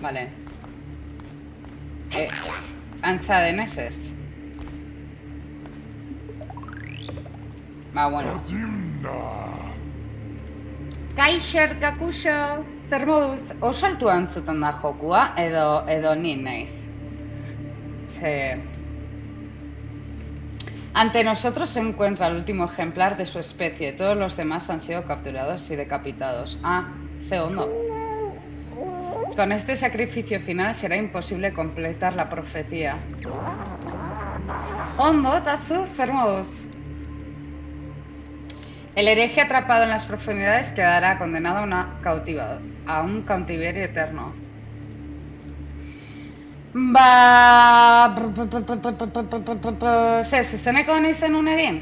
Vale. Antza denez ez. Ba, bueno. Kaixer, kakuxo, zer moduz, oso altu antzuten da jokua, edo ni naiz. Ante nosotros se encuentra el último ejemplar de su especie. Todos los demás han sido capturados y decapitados. Ah, ze ondo. Con este sacrificio final será imposible completar la profecía. Ondo, tazu, zer moduz. El hereje atrapado en las profundidades quedará condenado a un cautiverio eterno. Ba... zuzeneko nahi zenun egin?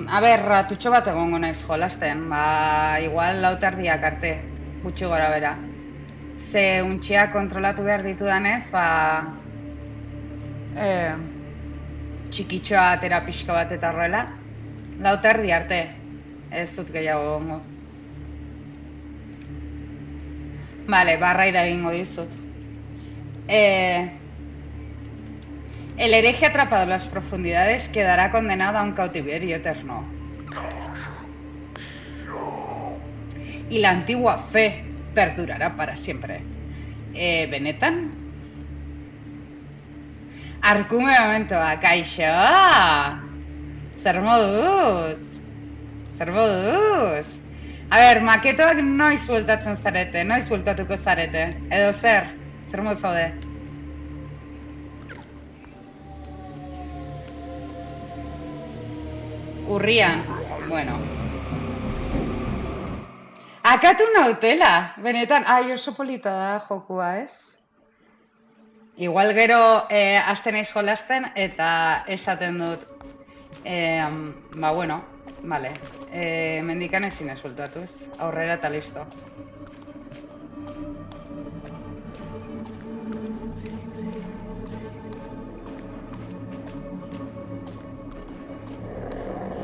A ber, ratutxo bat egongo naiz jolasten. Ba, igual lauterdiak arte, gutxi gora bera. Ze untxiak kontrolatu behar ditudanez, ba... txikitxoa atera pixka bat eta horrela. Lauterdi arte, ez dut gehiago gongo. Vale, barraida egingo dizut. El hereje atrapado en las profundidades quedará condenado a un cautiverio eterno. Y la antigua fe perdurará para siempre. ¿Benetan? Arkume momentua, kaixo! Zer moduz? Zer moduz? A ber, maketoak noiz bueltatzen zarete, noiz bueltatuko zarete, edo zer? Zer moduz zaude? Urrian, bueno. Akatu nautela, benetan, ai oso polita da jokua, ez? Igual gero hasten naiz jolasten eta esaten dut, ba bueno, vale, mendikan ezin ez bueltatu, ez? Aurrera eta listo.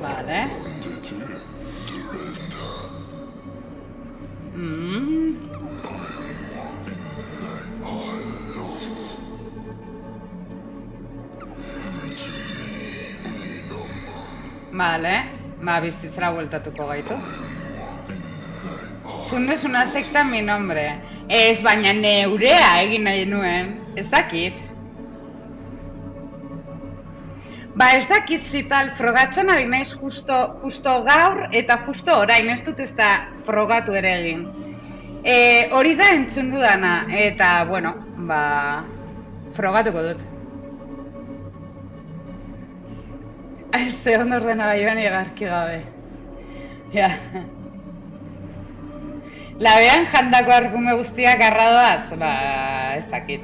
Vale. Vale, ba, bizitzera bueltatuko gaitu. Fundes una secta en mi nombre. Ez, baina neurea egin nahi nuen, ez dakit. Ba, ez dakit zital, frogatzen ari naiz justo gaur eta justo orain, ez dut ez da frogatu ere egin. Hori da entzun dudana, eta, bueno, ba, frogatuko dut. Ze ondo ordenagailuan egarki gabe. Ja. Labean jandako argume guztiak arradoaz, ba, ez dakit.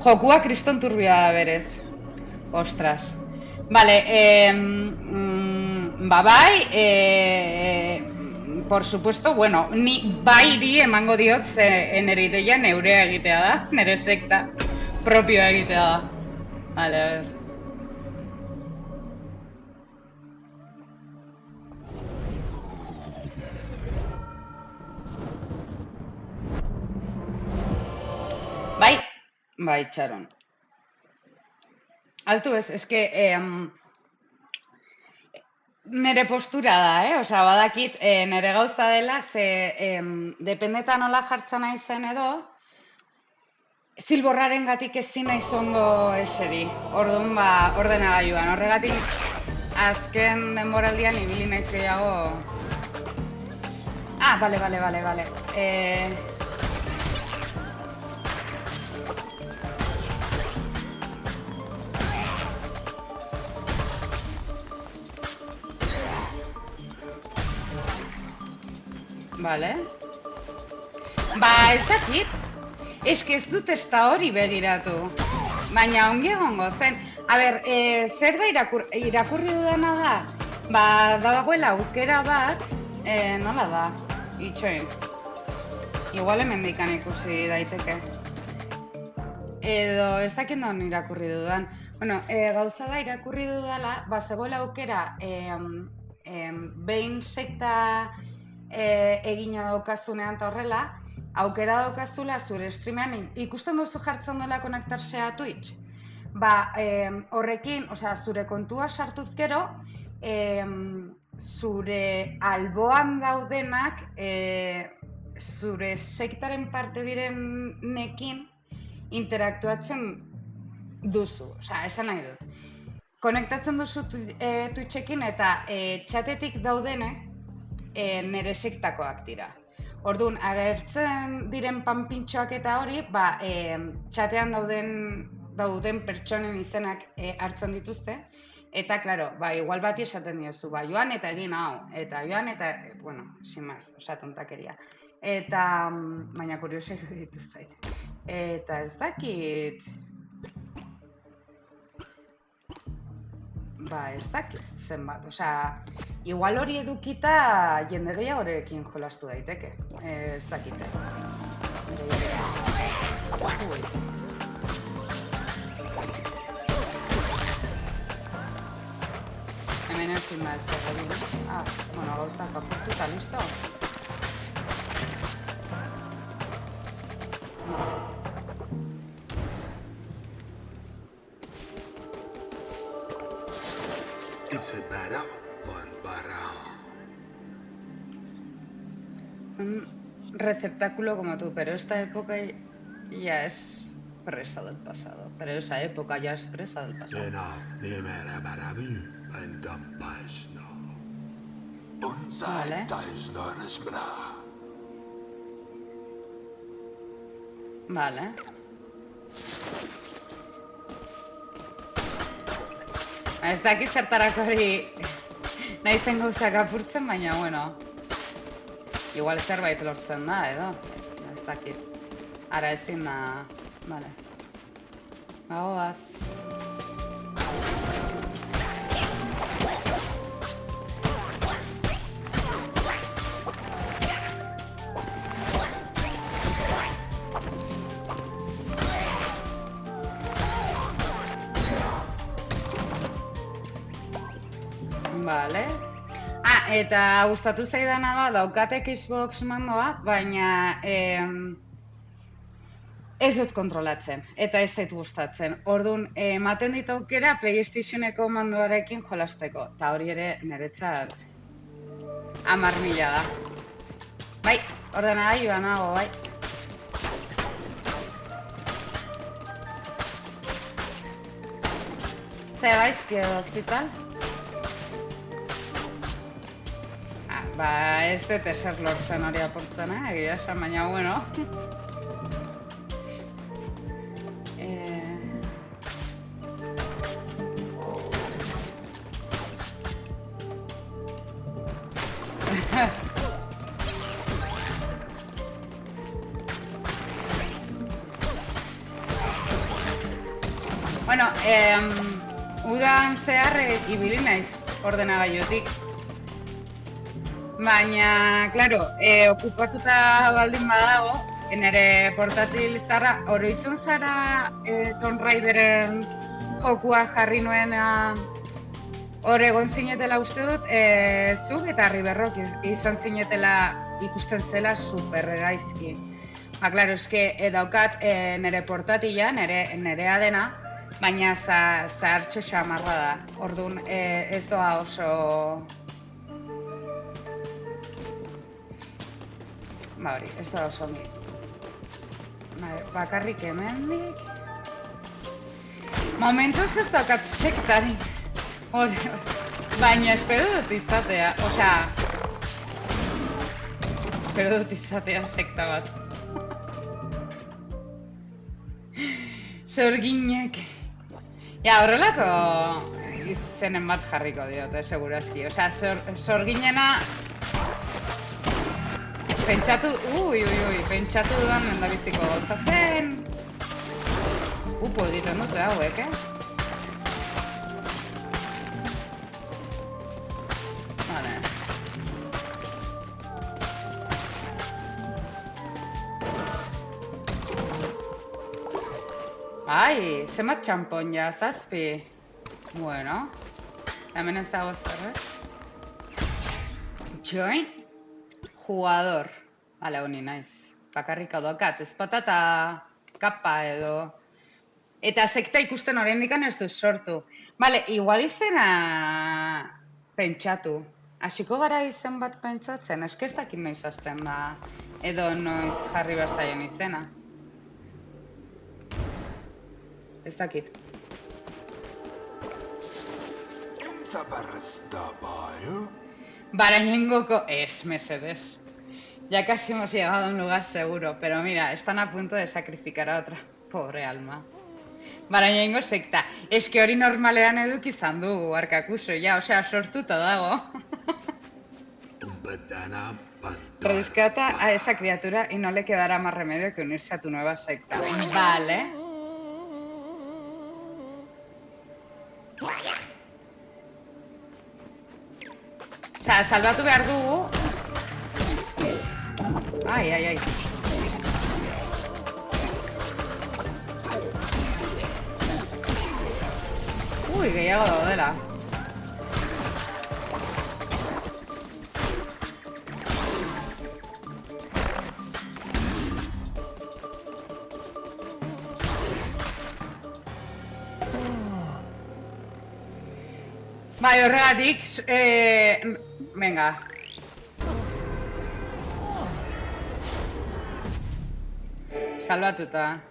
Jokua kriston turbioa da berez. Ostras. Vale, ba bai, por supuesto, bueno, ni bairi emango diot ze nere ideia neurea egitea da, nere sekta propioa egitea da. Vale, a ver. Bai, txaron. Altu ez, eske nere postura da, Osea, badakit nere gauza dela, ze dependeta nola jartzen naizen edo, zilborraren gatik ezin naiz ondo eseri. Orduan, ba, ordenagailuan. Horregatik, azken denboraldian ibili naiz gehiago... Ah, bale. Vale. Ba, ez dakit. Eske ez dut ez da hori begiratu. Baina ongi egongo zen. A ber, zer da irakurri dudana da? Ba, dagoela aukera bat, nola da? Itxoin. Igual hemendikan ikusi daiteke. Edo ez dakit non irakurri dudan. Bueno, gauza da irakurri dudala, ba, zegoela aukera behin sekta egina daukazunean eta horrela, aukera daukazula zure streamean ikusten duzu jartzen dola konektarsea Twitch. Ba, horrekin, osea, zure kontua sartuz gero, zure alboan daudenak, zure sektaren parte direnekin interaktuatzen duzu, osea, esan nahi dut. Konektatzen duzu Twitchekin eta txatetik daudenek nire sektakoak dira. Orduan, agertzen diren panpintxoak eta hori, ba, txatean dauden pertsonen izenak hartzen dituzte, eta, klaro, ba, igual bati esaten diozu, ba, joan eta egin hau, eta joan eta, bueno, sin más, osa, tontakeria. Eta, baina kurioso iruditu zain. Eta ez dakit... Ba, ez dakit zenbat, osea, igual hori edukita jende gehiagorekin jolastu daiteke, ez dakite. Hemen ezin da ez egin. Bueno, gauzak apurtu eta listo. Un receptáculo como tú, pero esta época ya es presa del pasado. Pero esa época ya es presa del pasado. Vale. Vale. Ez dakit zertarako hori nahi zen gauzak apurtzen, baina, bueno, igual zerbait lortzen da, edo, ez dakit. Ara ezin da, vale. Bagoaz. Vale. Eta gustatu zaidana da, daukatek Xbox mandoa, baina ez dut kontrolatzen, eta ez zait gustatzen. Orduan, ematen dit aukera PlayStationeko mandoarekin jolasteko, eta hori ere niretzat 10.000 da. Bai, ordenagailuan nago, bai. Zer gaizki edo zital? Ba, ez dut eser lortzen hori apurtzen, egia esan, baina, bueno. Bueno, udan zehar ibili naiz ordenagailutik. Baina, klaro, okupatuta baldin badago, nire portatil zarra, oroitzen zara Tomb Raideren jokua jarri nuen hor egon zinetela uste dut, zuk eta Riberrok izan zinetela ikusten zela supergaizki. Ba, klaro, eske daukat nire portatila, nirea dena, baina zahartxo xamarra da. Orduan, ez doa oso... Ba hori, ez da oso ongi. Bakarrik hemendik... Momentuz ez daukat sektarik. Baina espero dut izatea, osea... Espero dut izatea sekta bat. Sorginek. Ja, horrelako izenen bat jarriko diote, segurazki. Osea, sorginena... Pentsatu, pentsatu dudan lendabiziko gauza zen. Upo egiten dute hauek, Vale. Ai, zenbat txampon ja, 7. Bueno. Hemen ez dago zer, Join? Jugador. Bale, honi naiz. Bakarrik hau daukat, ezpata eta kapa edo. Eta sekta ikusten oraindikan ez du sortu. Bale, igual izena pentsatu. Hasiko gara izen bat pentsatzen, eske ez dakit noiz hasten da. Edo noiz jarri behar zaion izena. Ez dakit. Barañengoko es, mesedes. Ya casi hemos llegado a un lugar seguro, pero mira, están a punto de sacrificar a otra pobre alma. Barañengo sekta. Es que hori normalean eduki izan dugu, arkakuso, ya, osea, sortuta dago. Rescata a esa criatura y no le quedará más remedio que unirse a tu nueva secta. Vale. Osea, salbatu behar dugu. Ai, ai, ai. Ui, gehiago daudela. Bai, horregatik, venga. Salvatuta.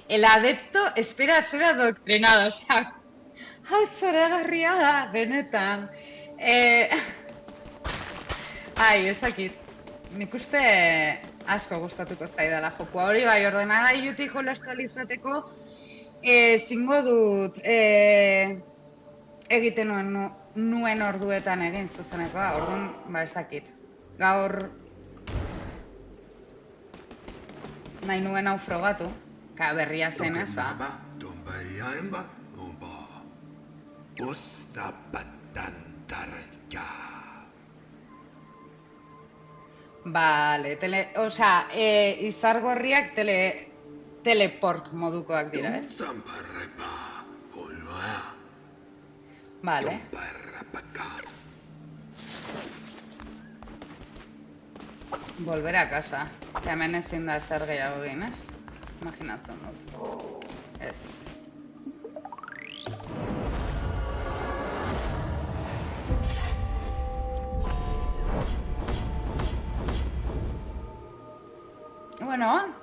El adepto espera ser adoctrinado, osea, hau zoragarria da, benetan. Ai, ezakit. Nik uste asko gustatuko zaidala jokua. Hori bai, ordenagailutik jolastu ahal izateko, zingo dut egiten nuen orduetan egin zuzenekoa, orduan, ba ez dakit. Gaur nahi nuen hau frogatu, ka berria zenez, ba. Bale, osea, izargorriak teleport modukoak dira, ez? Vale. Volver a casa. Que hemen ezin da ezer gehiago egin, ez? Imaginatzen dut. Ez. Bueno.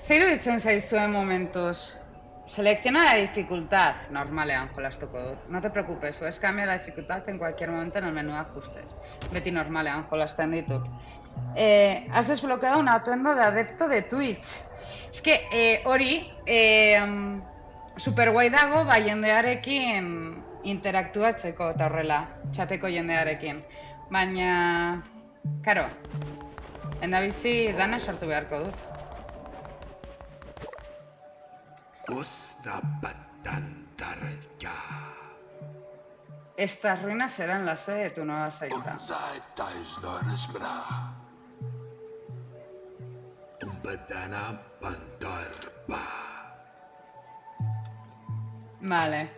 Zer iruditzen zaizuen momentuz? Selecciona la dificultad. Normalean jolastuko dut. No te preocupes, puedes cambiar la dificultad en cualquier momento en el menú de ajustes. Beti normalean jolasten ditut. Has desbloqueado un atuendo de adepto de Twitch. Es que hori super guai dago ba jendearekin interaktuatzeko eta horrela, txateko jendearekin. Baina, karo, endabizi dana sartu beharko dut. Estas ruinas serán la sede de tu nueva secta. Vale.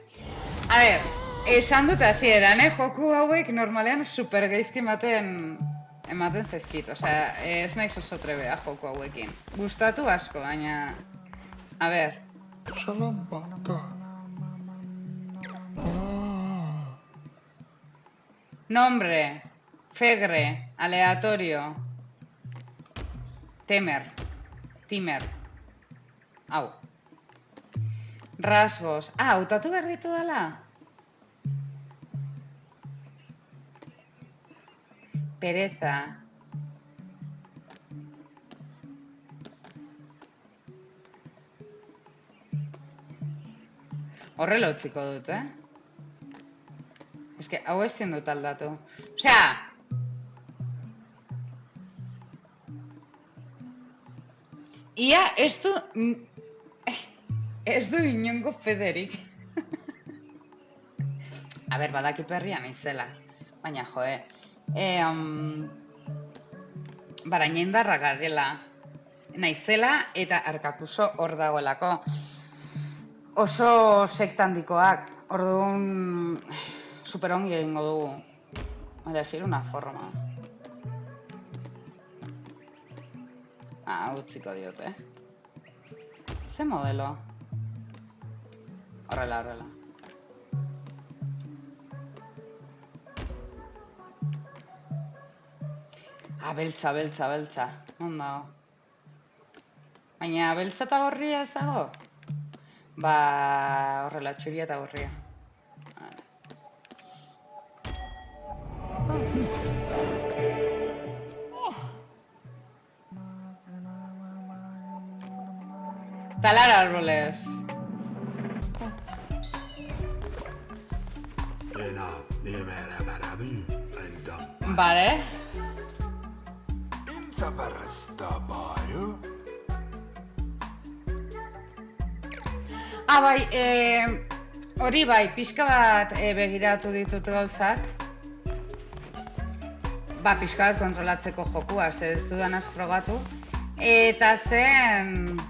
A ver, esan dut hasieran, joku hauek normalean super geizki ematen zaizkit. Osea, ez naiz oso trebea joku hauekin. Gustatu asko, baina... A ver... Nombre, Fegre, aleatorio, Timer, hau. Rasgos, hautatu behar ditu dela? Pereza. Horrela utziko dut, Ez que, hau ezin dut aldatu. Osea! Ia, ez du inongo federik. A ber, badakit berrian izela. Baina, joe. Baraina indarra garela. naizela eta Arkakuso hor dagoelako. Oso sekta handikoak, orduan superongi egingo dugu. Elegir una forma. Utziko diote. Ze modelo? Horrela. Beltza. Non dago? Baina beltza eta gorria ez dago? Horrela, txuria eta gorria. Talar árboles. Vale. Bai, hori bai, pixka bat begiratu ditut gauzak. Pixka bat kontrolatzeko jokua, ez dudanaz frogatu. Eta zen...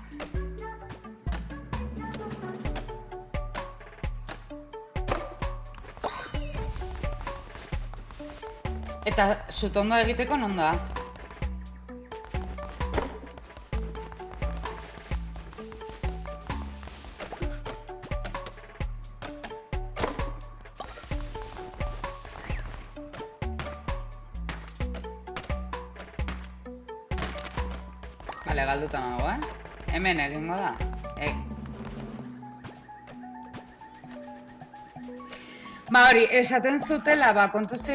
Eta sutondo egiteko non da? Bale, galduta nago, Hemen egingo da. Hori, esaten zutela, kontuzi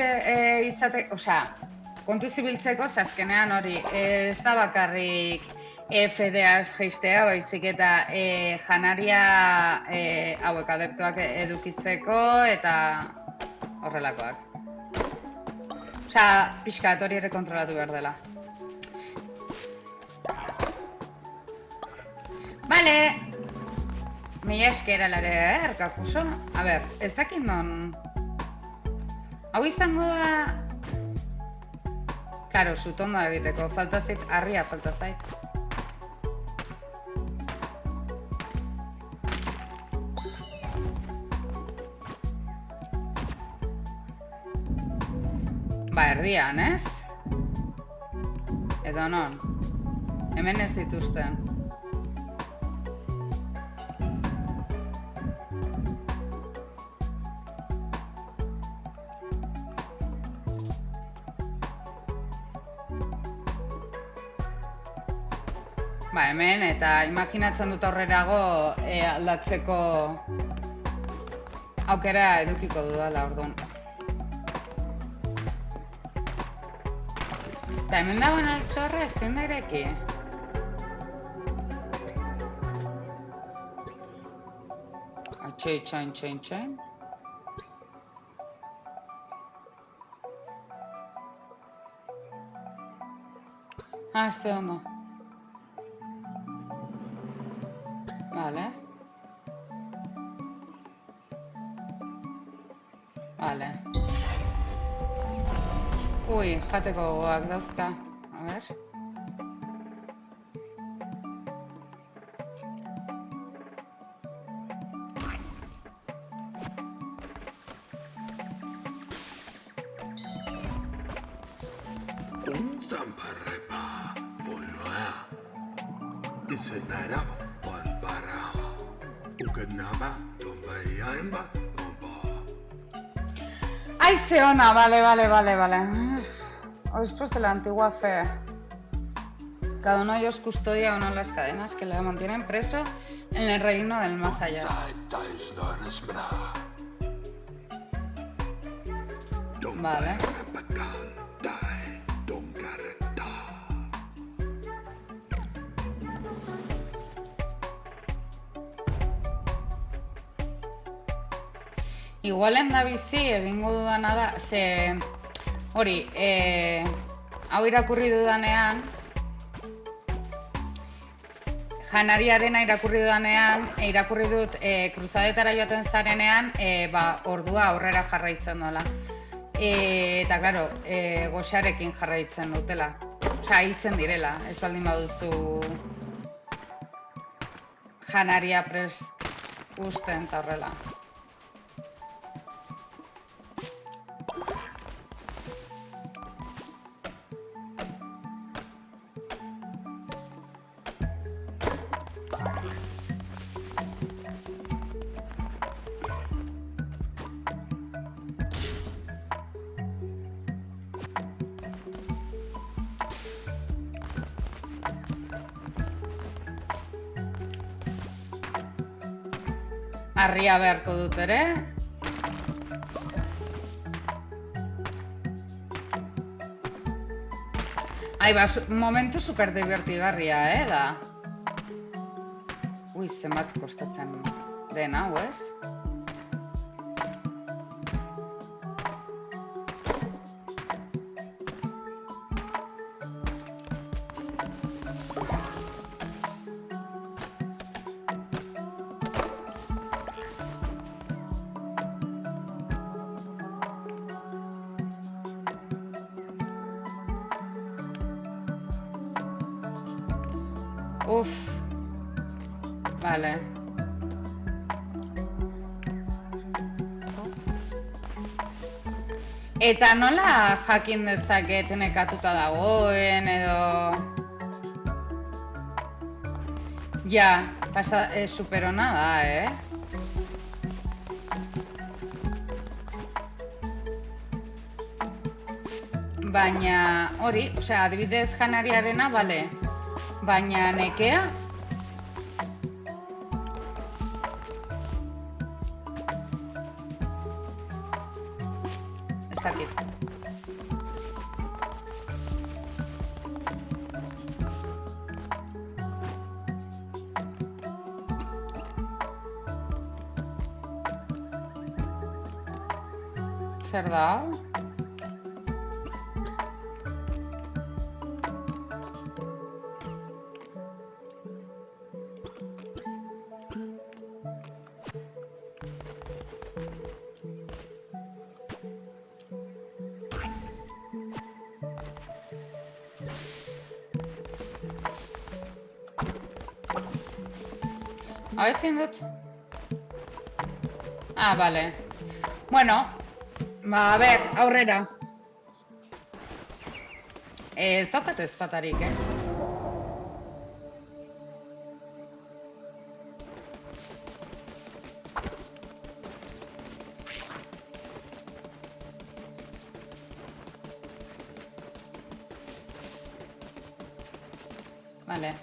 biltzeko, azkenean hori, ez da bakarrik FDaz jeistea, baizik eta janaria hauek adeptuak edukitzeko eta horrelakoak. Pixkat hori ere kontrolatu behar dela. Bale! Mila esker alare, Arkakuso? A ber, ez dakit non... Hau izango da... Claro, sutondo egiteko, falta zait, harria falta zait. Erdian, ez? Edo non? Hemen ez dituzten. Hemen, eta imaginatzen dut aurrerago aldatzeko aukera edukiko dudala, orduan. Eta hemen dagoen altxorra ezin da ireki. Txoin. Ze ondo. Vale. Ui, jateko gogoak dauzka. A ber. ¡Ay, Seona! Vale. Obispos de la antigua fe. Cada uno de ellos custodia una de las cadenas que le mantienen preso en el reino del más allá. Vale. Igualen da bizi egingo dudana da, ze hori, hau irakurri dudanean, janariarena irakurri dudanean, irakurri dut kruzadetara joaten zarenean, ordua aurrera jarraitzen dola. Eta, klaro, goxarekin jarraitzen dutela. Osea, hiltzen direla, ez baldin baduzu janaria prest usten eta horrela. Harria beharko dut ere. Ai, ba, momentu super divertigarria, da. Ui, zenbat kostatzen den hau, ez? Uf, vale. Eta nola jakin dezaket nekatuta dagoen edo... Ja, super ona da, Baina hori, osea, adibidez janariarena, bale. Baina nekea? Ez dakit. Zer da? Hau ezin dut? Ah, bale. Bueno, ba, a ber, aurrera. Ez daukat ezpatarik, Vale.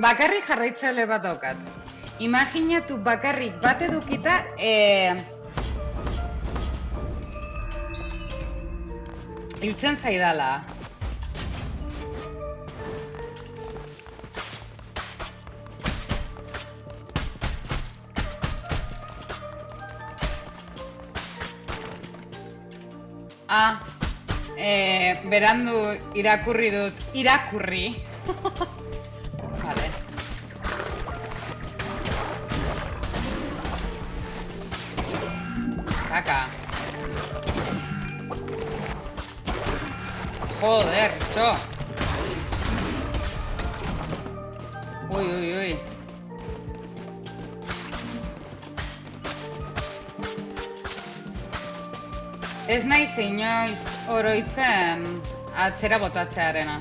Bakarrik jarraitzaile bat daukat. Imaginatu bakarrik bat edukita, hiltzen zaidala. Berandu irakurri dut. Irakurri. Vale. Kaka. Joder, txo. Ui, ui, ui. Ez naiz inoiz oroitzen atzera botatzearena.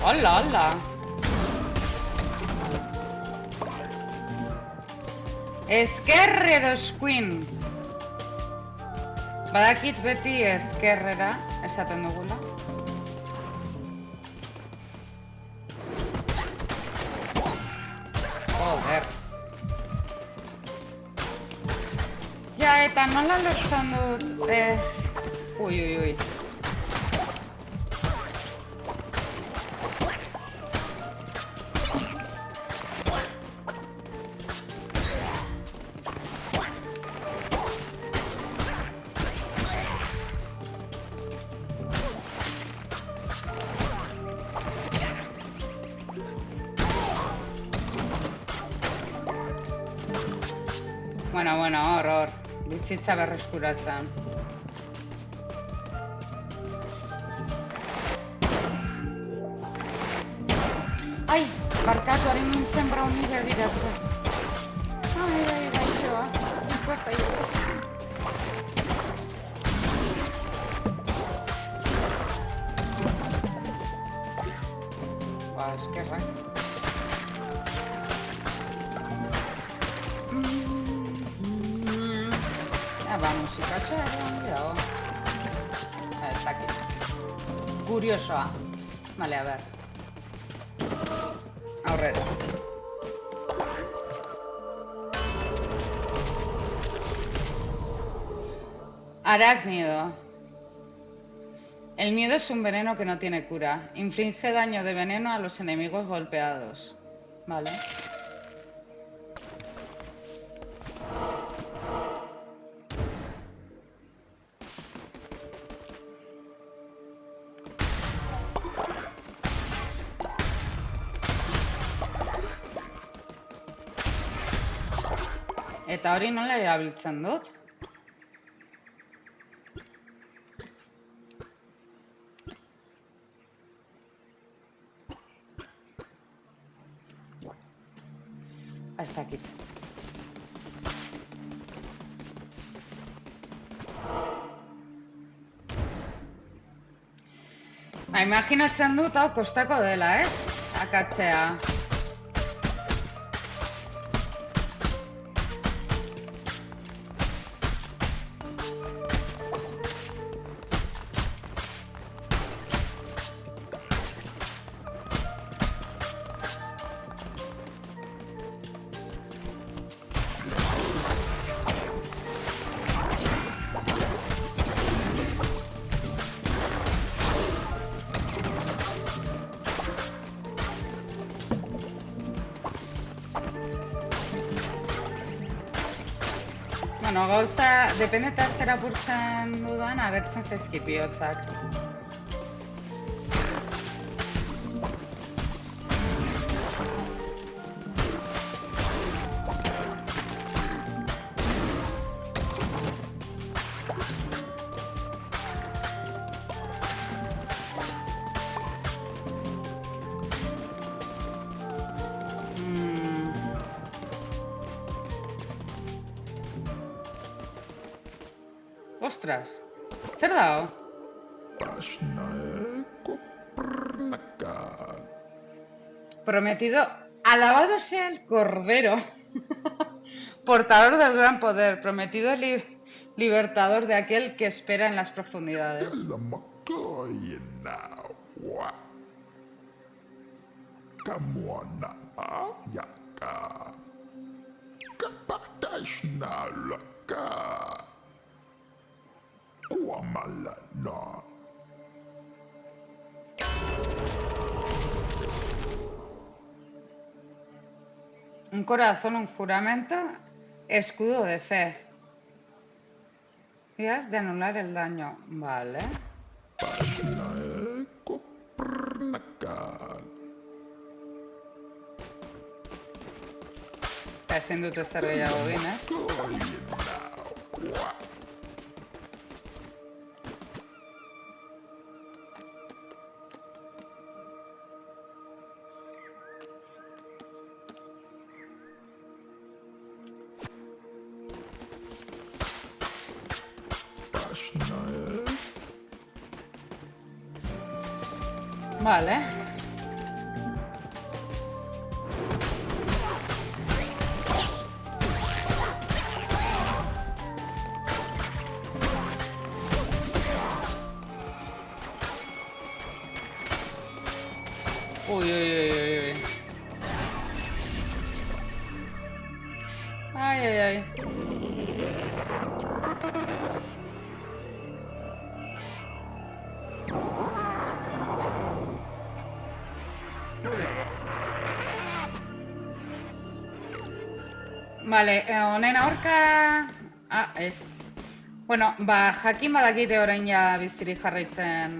Hola, hola. Ezker edo eskuin. Badakit beti ezkerrera esaten dugula. Joder. Ja, eta nola lortzen dut... Ui, ui, ui. Bueno, hor. Bizitza berreskuratzen. Ai, barkatu hori nintzen brownie begiratzen. Ai, gaixoa. Iko zaio. Ba, eskerrak. Ba, musikatxo egon, dago. Ez dakit. Kuriosoa. Vale, a ver. Aurrera. Arácnido. El miedo es un veneno que no tiene cura. Inflige daño de veneno a los enemigos golpeados. Vale. Eta hori nola erabiltzen dut? Ez dakit. Imaginatzen dut hau kostako dela, ez? Akatzea. Bueno, gauza, depende eta aztera apurtzen dudan, agertzen zaizkit bihotzak. Ostras, zer dago? Prometido, alabado sea el Cordero, portador del gran poder, prometido libertador de aquel que espera en las profundidades. Un corazón, un juramento, escudo de fe. Y has de anular el daño. Vale. Ezin dut ezer gehiago egin, ez? Vale. Uy, uy, uy, uy, uy. Ay, ay, ay. Vale, honen aurka... Ah, ez. Bueno, ba, jakin badakite orain ja bizirik jarraitzen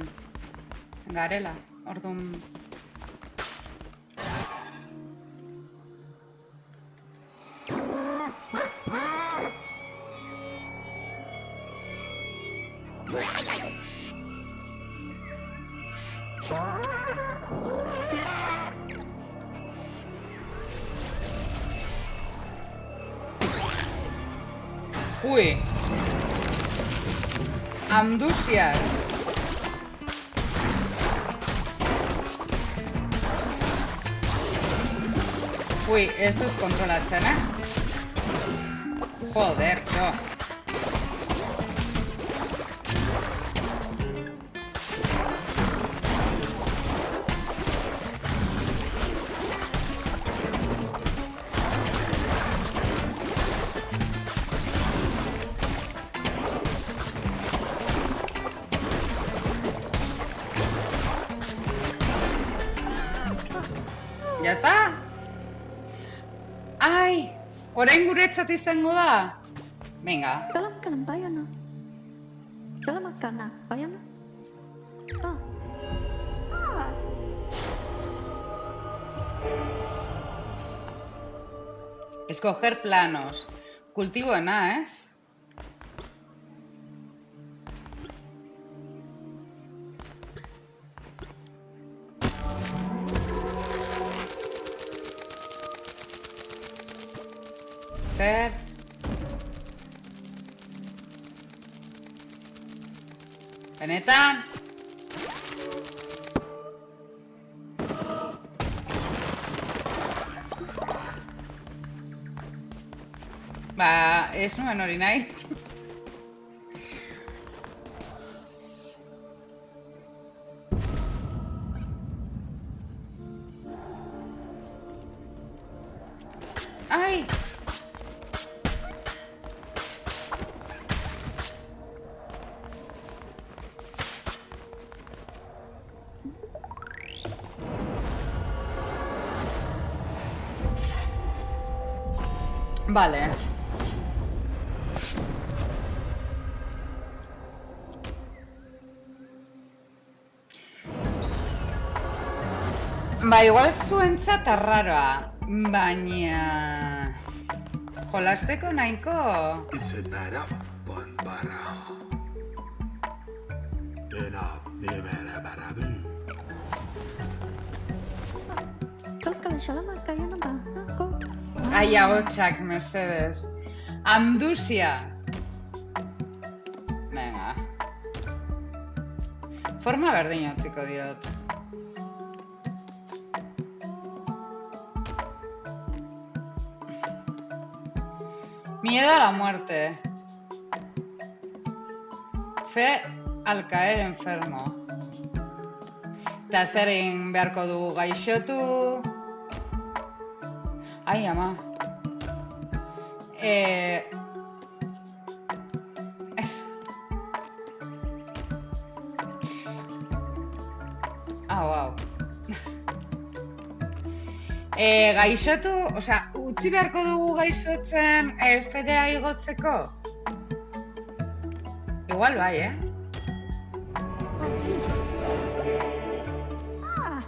garela. Orduan... Ui. Amdusiaz. Ui, ez dut kontrolatzen, Joder, txo. Ya está? Ai, orain guretzat izango da? Venga. Dalam kanan bayana. Dalam makanan bayana. Ah. Ah. Escoger planos. Kultiboena, ez? Zer? Benetan? Ba, ez nuen hori nahi. Ai! Vale. Ba, igual zuentzat arraroa, baina... Jolasteko nahiko... Kalkala shalama kayana ba. Nako. Ai, ahotsak, mesedez. Amdusia. Venga. Forma berdina utziko diot. Miedo a la muerte. Fe al caer enfermo. Eta zer egin beharko dugu gaixotu. Ai, ama. Ez. Au. Gaixotu, osea, utzi beharko dugu gaixotzen fedea igotzeko? Igual bai, Ah.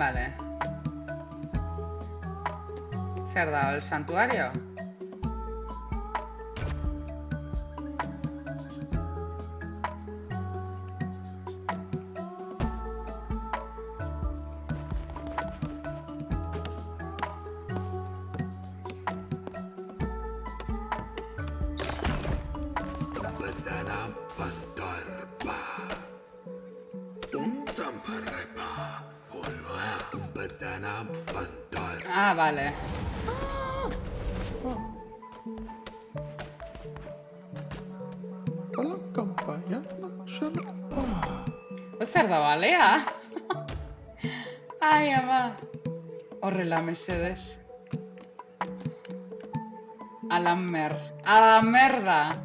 Vale. Zer da, el santuario? Ah, vale. Zer da, balea? Ai, ama. Horrela, mesedez. A la merda.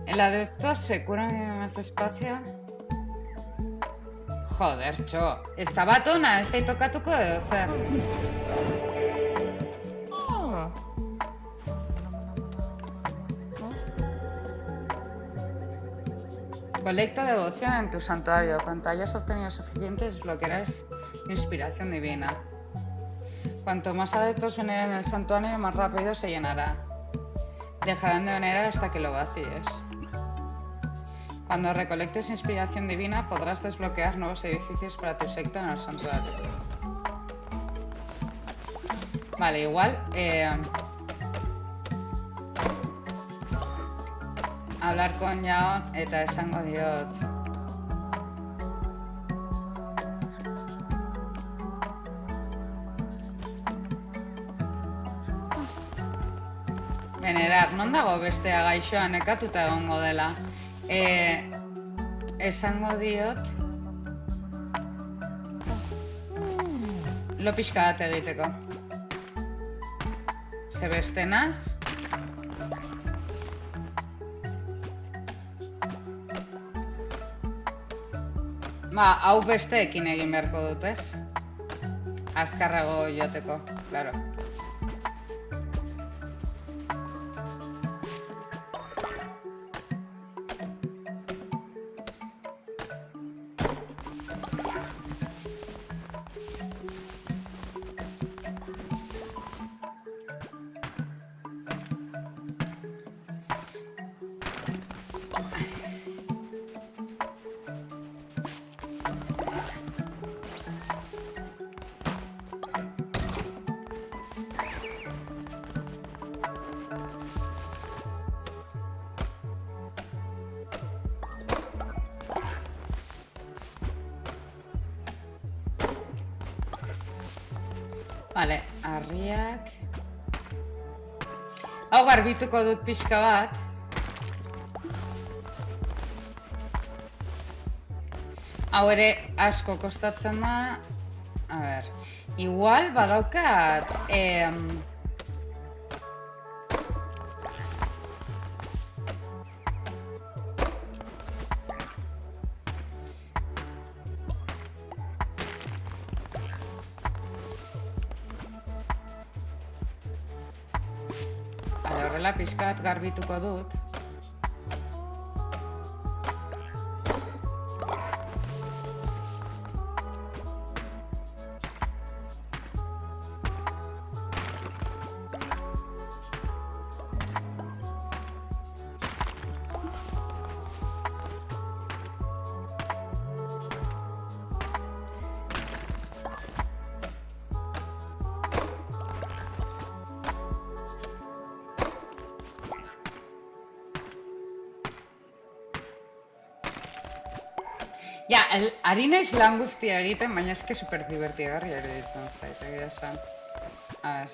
El adepto se cura en más espacio. Joder, txo. Ez da bat ona, ez da tokatuko edo zer. Colecta devoción en tu santuario. Cuando hayas obtenido suficiente, desbloquearás inspiración divina. Cuanto más adeptos veneren el santuario, más rápido se llenará. Dejarán de venerar hasta que lo vacíes. Cuando recolectes inspiración divina, podrás desbloquear nuevos edificios para tu secta en el santuario. Vale, igual... hablar con Jaon eta esango diot. Venerar, non dago bestea gaixoa nekatuta egongo dela? Esango diot... lo pixka bat egiteko. Ze bestenaz... hau besteekin egin beharko dut, ez? Azkarrago joateko, claro. Vale, harriak... hau garbituko dut pixka bat. Hau ere asko kostatzen da... A ber... igual badaukat... horrela pixka bat garbituko dut. Ja, ari naiz lan guztia egiten, baina eske super divertigarria iruditzen zait, egia esan. A ber.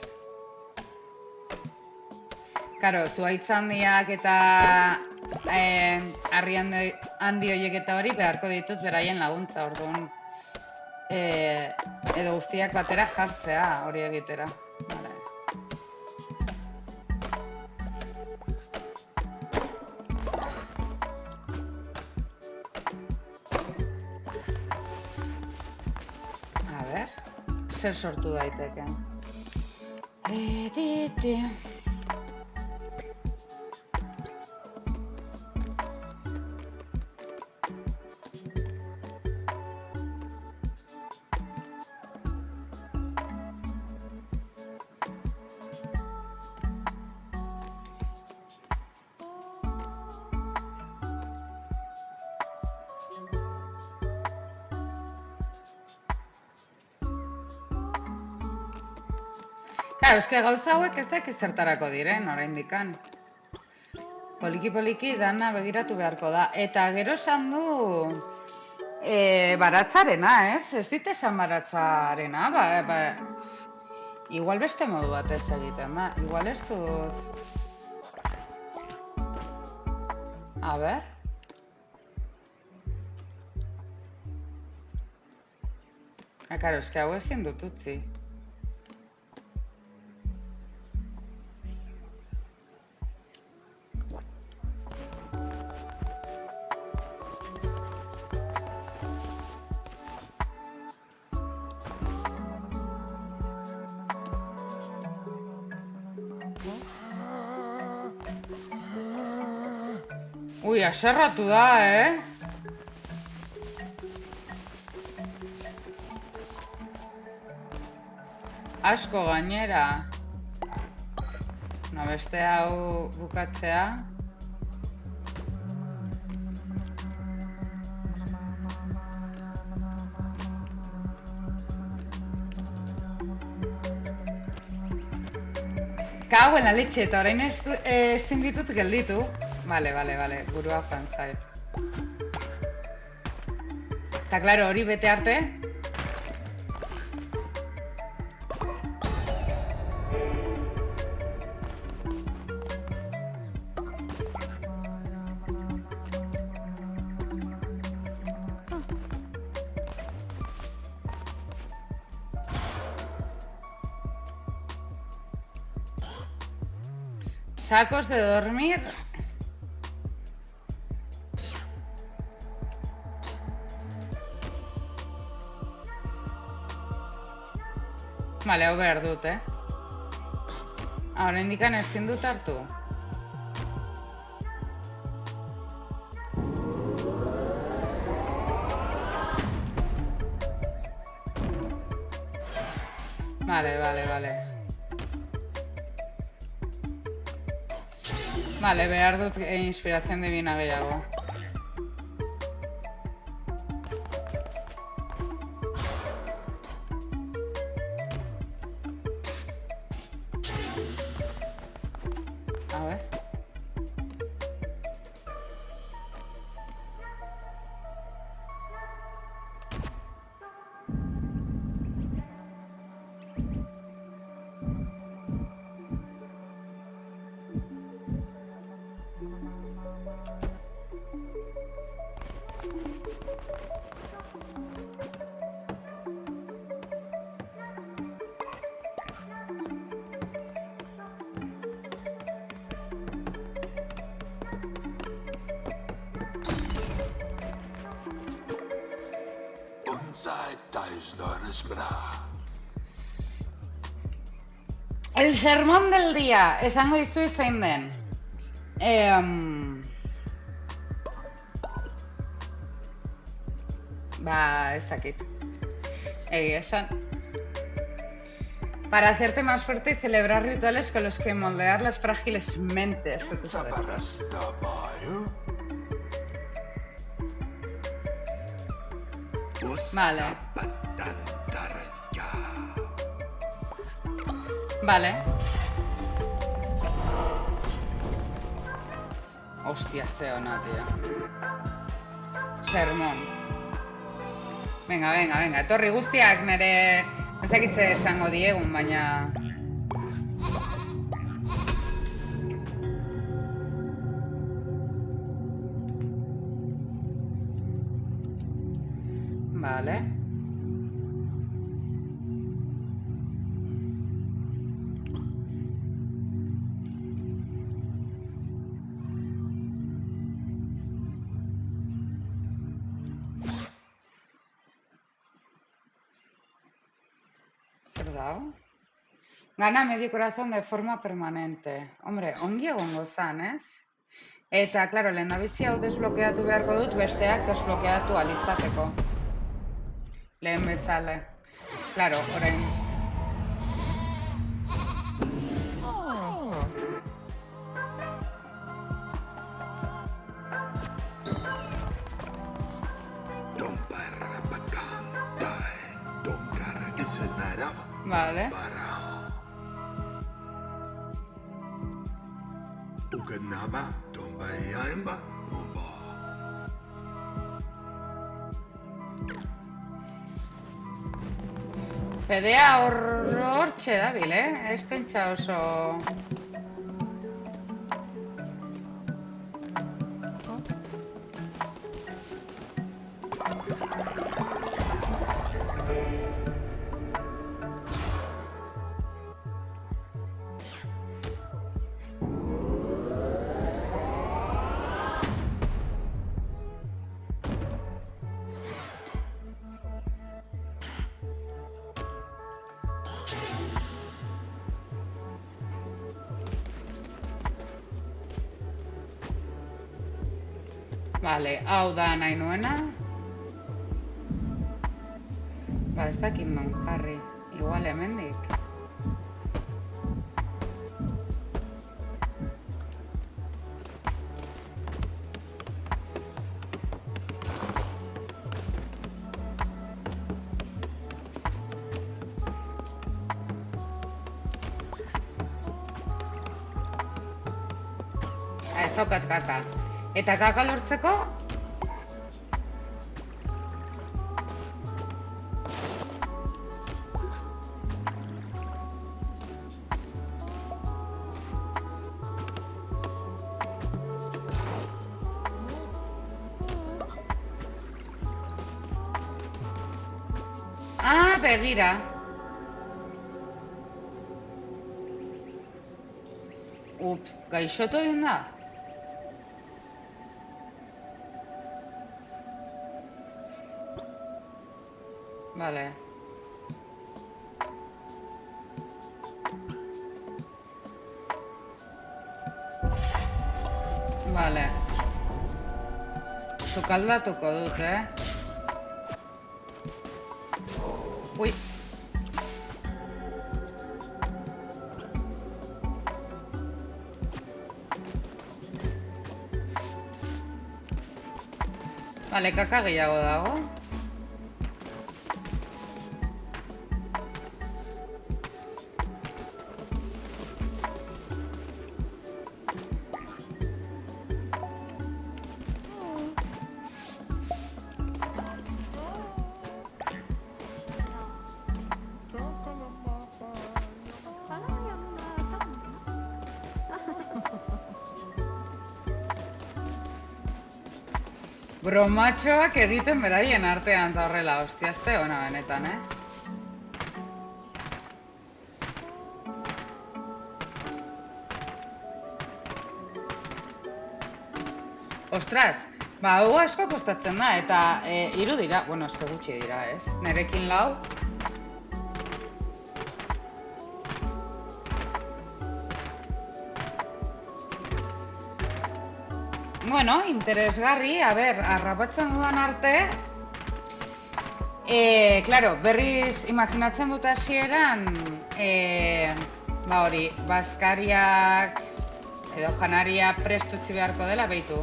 Karo, zuhaitz handiak eta harri handi horiek eta hori beharko ditut beraien laguntza, orduan edo guztiak batera jartzea hori egitera. Vale. Zer sortu daiteke. Claro, eske gauza hauek ez dakit zertarako diren, oraindikan. Poliki-poliki dana begiratu beharko da. Eta gero esan du baratzarena, ez? Ez dit esan baratzarena, igual beste modu batez egiten da. Igual ez dut... A ber... Karo, eske hau ezin dut utzi. Ui, aserratu da, Asko gainera. No, beste hau bukatzea. Kago en la leche, eta orain ezin ditut gelditu. Vale, burua joan zait. Eta, klaro, hori bete arte. Sacos de dormir. Vale, hau behar dut, Ahora indikan ezin dut hartu. Vale. Vale, behar dut inspiración divina gehiago. A ver. El sermón del día, esango dizuet zein den. Ez dakit. Egia esan. Para hacerte más fuerte y celebrar rituales con los que moldear las frágiles mentes. Vale. Vale. Hostia, ze ona, tío. Sermón. Venga, etorri guztiak nire... Ez dakit zer esango diegun, baina... Vale. Gana medio corazón de forma permanente. Hombre, ongi egongo zan, ez? Eta, klaro, lehendabizi hau desblokeatu beharko dut, besteak desblokeatu alizateko. Lehen bezale. Klaro, orain. Vale. Fedea hortxe dabil, Ez pentsa oso... Vale, hau da nahi nuena. Ba, ez dakit non jarri. Igual hemendik. ez daukat kaka. Eta kaka lortzeko... Ah, begira. Gaixotu egin da? Vale. Vale. Sukaldatuko dut, Ui. Vale, kaka gehiago dago. Bromatxoak egiten beraien artean eta horrela, hostia, ez ze ona benetan, Ostras, hau asko kostatzen da, eta 3 dira, bueno, ez gutxi dira, ez? Nerekin 4. Bueno, interesgarri, a ber, harrapatzen dudan arte, claro, berriz imaginatzen dut hasieran, hori, bazkariak edo janaria prest utzi beharko dela, behitu.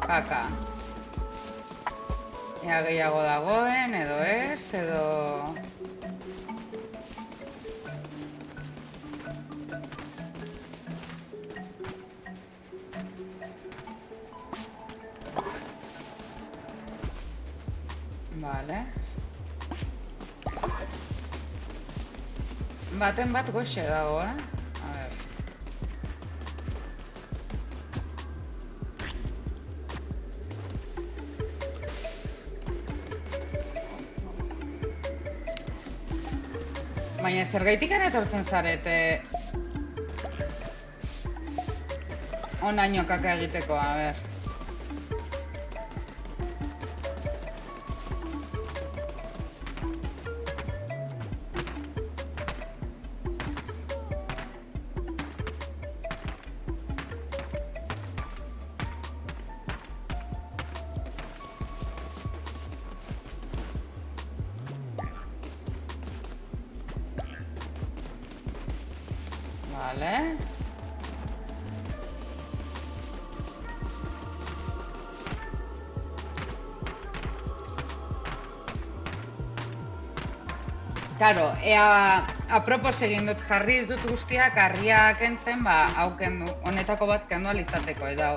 Kaka. Ea gehiago dagoen, edo ez, edo... Vale. Baten bat goxe dago, A ver. Baina zergaitik etortzen zarete onaino kaka egiteko, a ver. Vale. Claro, apropos egin dut jarri ditut guztiak harriak entzen, hau kendu, honetako bat kendu alizateko, edo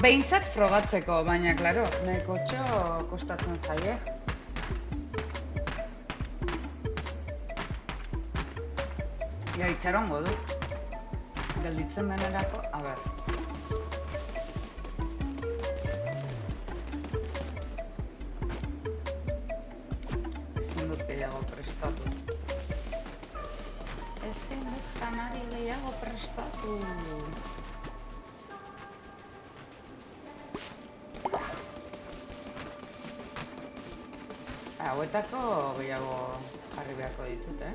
behintzat frogatzeko, baina, claro, nekotxo kostatzen zaie. Ja, itxarongo dut. Gelditzen denerako, a ber. Ezin dut gehiago prestatu. Ezin dut janari gehiago prestatu. Hauetako gehiago jarri beharko ditut,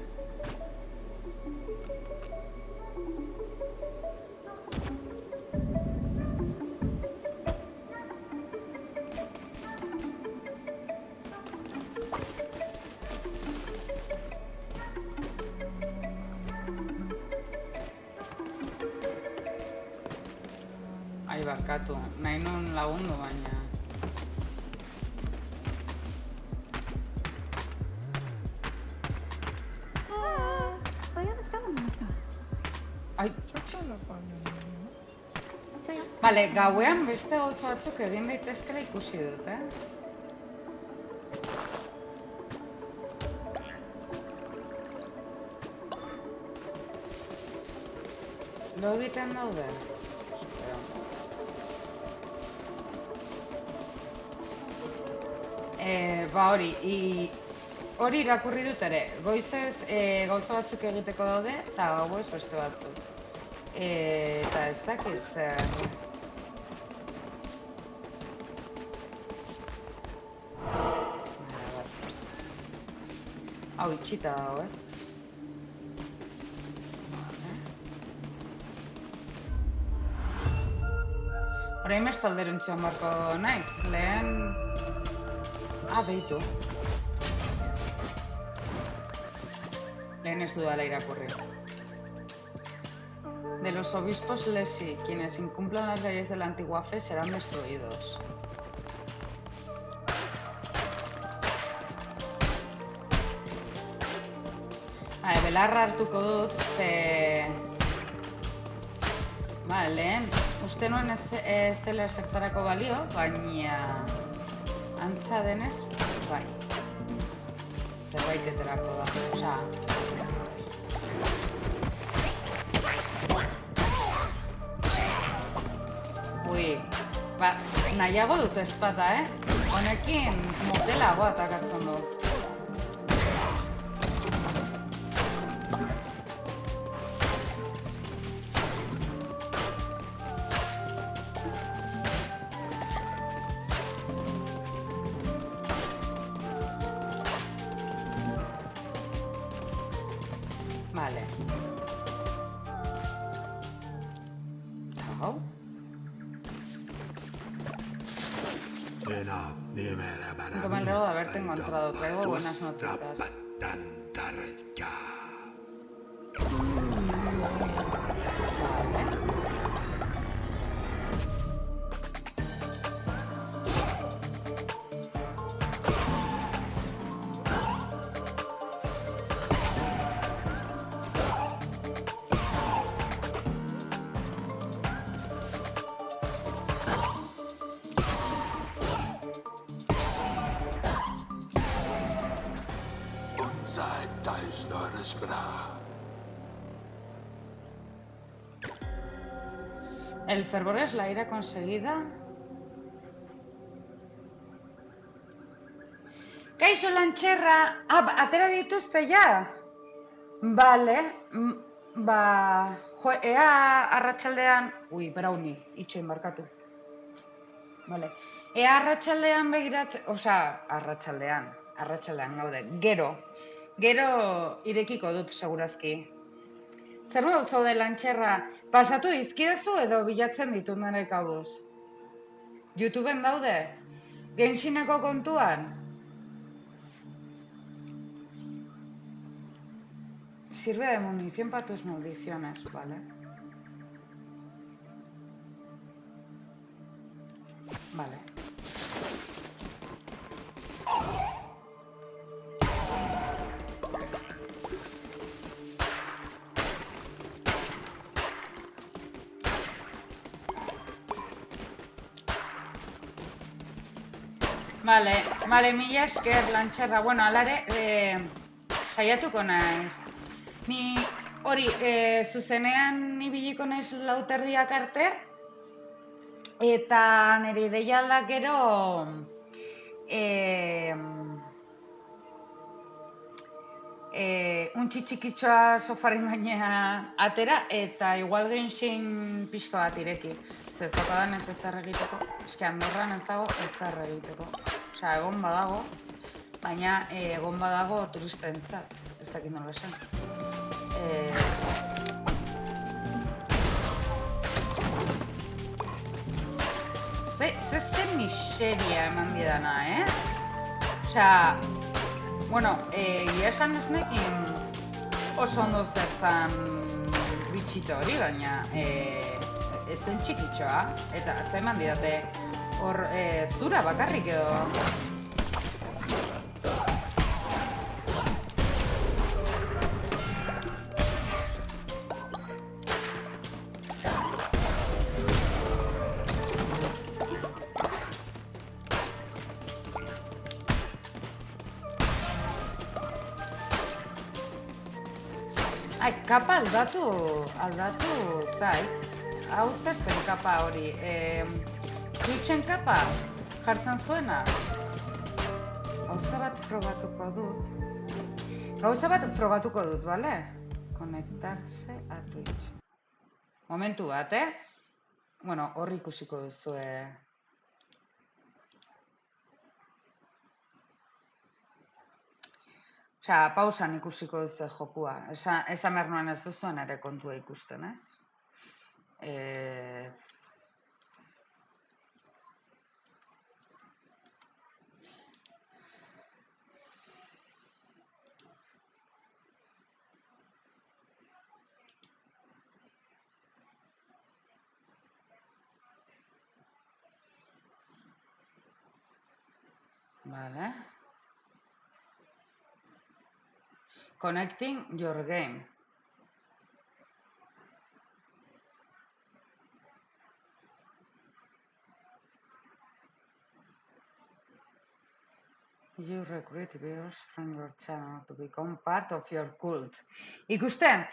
Ai, barkatu, nahi nun lagundu baina. Vayan a Salamanca. Ai, Bale, gauean beste gauza batzuk egin daitezkela ikusi dut, Lo egiten daude? Ba hori irakurri dut ere, goizez gauza batzuk egiteko daude, eta gauez beste batzuk. Eta ez dakit zer... Hau itxita dago, ez? Horain beste alderuntzion barko naiz, lehen... behitu. Lehen ez dudala irakurri. De los obispos lesi, quienes incumplan las leyes de la antigua fe serán destruidos. Belarra hartuko dut, lehen, uste nuen ez zela sektarako balio, baina antza denez, bai. Zerbaiteterako da, osa... Nahiago dut espada, Honekin motelago atakatzen du. Vale. Hau. Nunca me alegro de haberte encontrado. Traigo buenas noticias. El fervor es la ira conseguida. Kaixo lantxerra! Atera dituzte ja? Bale, ea arratsaldean... Brauni, itxoin barkatu. Bale, ea arratsaldean begiratzen... Arratsaldean gaude, Gero irekiko dut segurazki. Zer modu zaude lantxerra? Pasatu izkidezu edo bilatzen ditut nire kabuz? YouTubeen daude? Genshineko kontuan? Sirve de munición para tus maldiciones, ¿vale? Vale. Vale, mila esker lantxerra. Bueno, alare, saiatuko naiz. Ni hori, zuzenean ibiliko naiz 4:00 arte, eta nire ideia da gero untxi txikitxoa sofaren gainean atera, eta igual Genshin pixka bat ireki. Ez daukadan ez ezer egiteko. Eske Andorran ez dago ezer egiteko. Osea, egon badago, baina egon badago turistentzat. Ez dakit nola esan. Ze miseria eman didana, Osea, bueno, esan ez nekin oso ondo zertzan bitxito hori, baina ezen txikitxoa, eta ze eman didate hor zura bakarrik edo. Ai, kapa aldatu zait. Hau zer zen kapa hori? Twitchen kapa jartzen zuena? Gauza bat frogatuko dut, bale? Conectarse a Twitch. Momentu bat, Bueno, hor ikusiko duzue. Osea, pausan ikusiko duzu jokua. Esan behar nuen ez duzuen ere kontua ikusten, ez? Vale. Connecting your game. You recruit viewers from your channel to become part of your cult. Ikusten,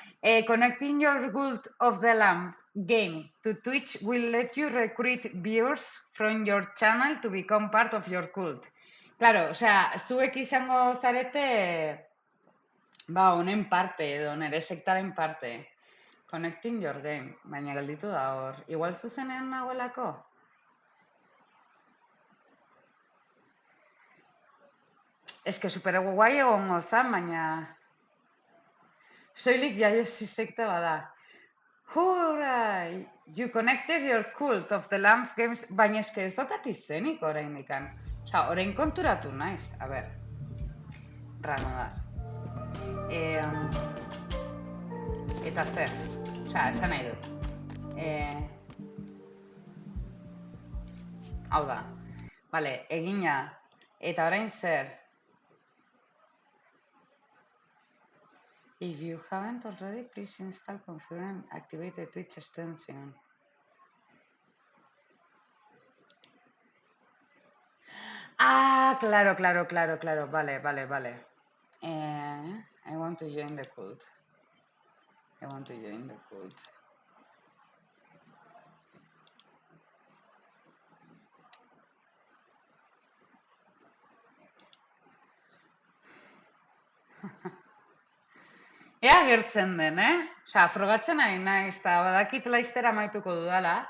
connecting your cult of the Lamb game to Twitch will let you recruit viewers from your channel to become part of your cult. Claro, osea, zuek izango zarete, honen parte edo nire sektaren parte. Connecting your game, baina gelditu da hor. Igual zuzenean nagoelako? Ez que super guai egongo zan, baina... Soilik jaiosi sekta bada. Hurrai! You connected your cult of the Lamb games, baina eske ez dokat izenik orain dikan. Osa, orain konturatu naiz. A ber. Rano da. Eta zer. Osa, esan nahi dut. Hau da. Vale, egina. Eta orain zer. If you haven't already, please install, configure, and activate the Twitch extension. Ah, claro. Vale. I want to join the cult. Ea gertzen den, Osea, frogatzen ari naiz, eta badakit laiztera amaituko dudala,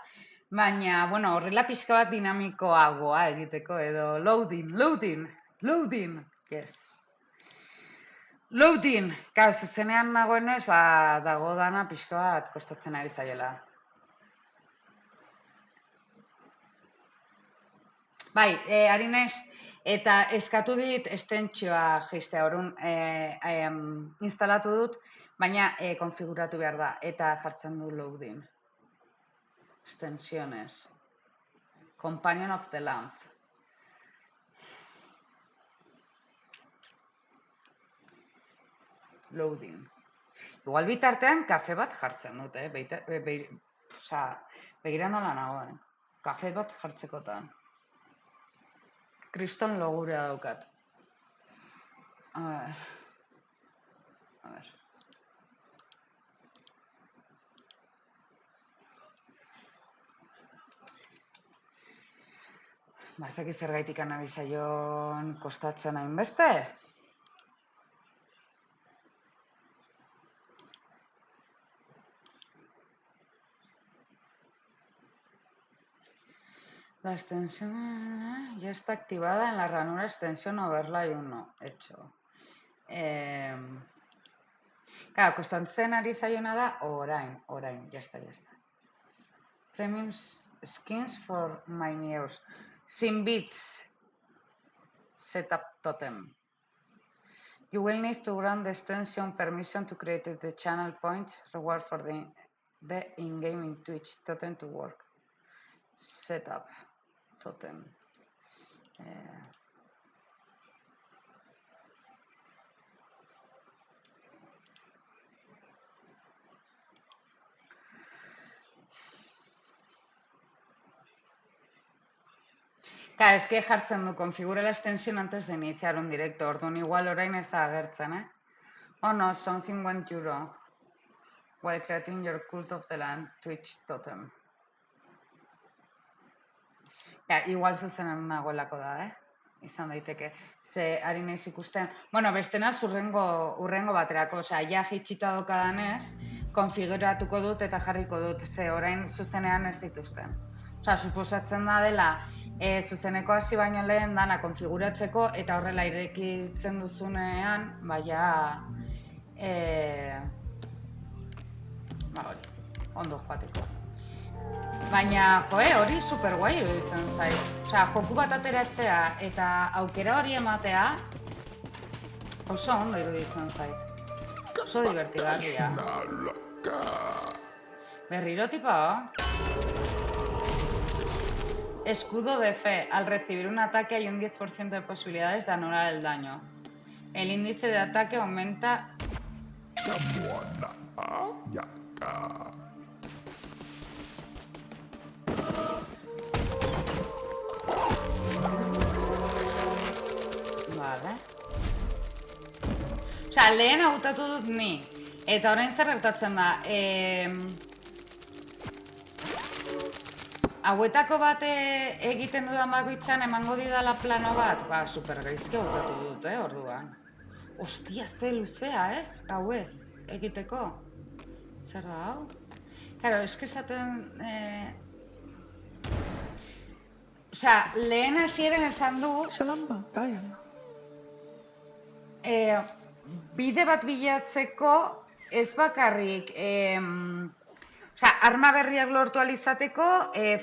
baina, bueno, horrela pixka bat dinamikoagoa egiteko, edo loading, yes. Loading, gau, zuzenean nagoenez, dago dana pixka bat kostatzen ari zaiela. Bai, ari naiz, eta eskatu dit estentsioa jaistea, orrun instalatu dut, baina konfiguratu behar da, eta jartzen du loading. Extensiones. Companion of the Lamb. Loading. Igual bitartean kafe bat jartzen dut, begira nola nagoen. Kafe bat jartzekotan. Kriston logurea daukat. A ver. Bazaki zergaitik ari zaion kostatzen hainbeste? La extensión ya está activada en la ranura extensión overlay 1. Hecho. Claro, kostatzen ari zaiona da orain, ya está. Premium skins for my viewers. Sin bits. Setup totem. You will need to grant the extension permission to create the channel point reward for the in-game in Twitch totem to work. Setup totem. Claro, es que jartzen du, configura la extensión antes de iniciar un directo, orduan igual orain ez da agertzen, Oh no, something went wrong. while creating your cult of the land Twitch totem. Ja, igual zuzenan nagoelako da, izan daiteke. Ze ari naiz ikusten, bueno, bestena urrengo baterako, osea, ja jitxita dokadanez, konfiguratuko dut eta jarriko dut, ze orain zuzenean ez dituzten. Osea, suposatzen da dela, zuzeneko hasi baino lehen dana konfiguratzeko eta horrela irekitzen duzunean, baina, hori, ondo joateko. Baina, hori super guai iruditzen zait. Osea, joku bat ateratzea eta aukera hori ematea oso ondo iruditzen zait. Oso divertigarria. Berriro tipo. Escudo de fe. Al recibir un ataque hay un 10% de posibilidades de anular el daño. El índice de ataque aumenta. Vale. Osea, lehen hautatu dut ni. Eta orain zer gertatzen da. Hauetako bat egiten dudan bakoitzan emango didala plano bat. Ba, super gaizki hautatu dut, orduan. Ostia, ze luzea, ez? Hau ez, egiteko. Zer da, hau? Karo, eske esaten... Osea, lehen hasieran esan du... Salamba, kaian. Bide bat bilatzeko ez bakarrik... Osea, arma berriak lortu alizateko,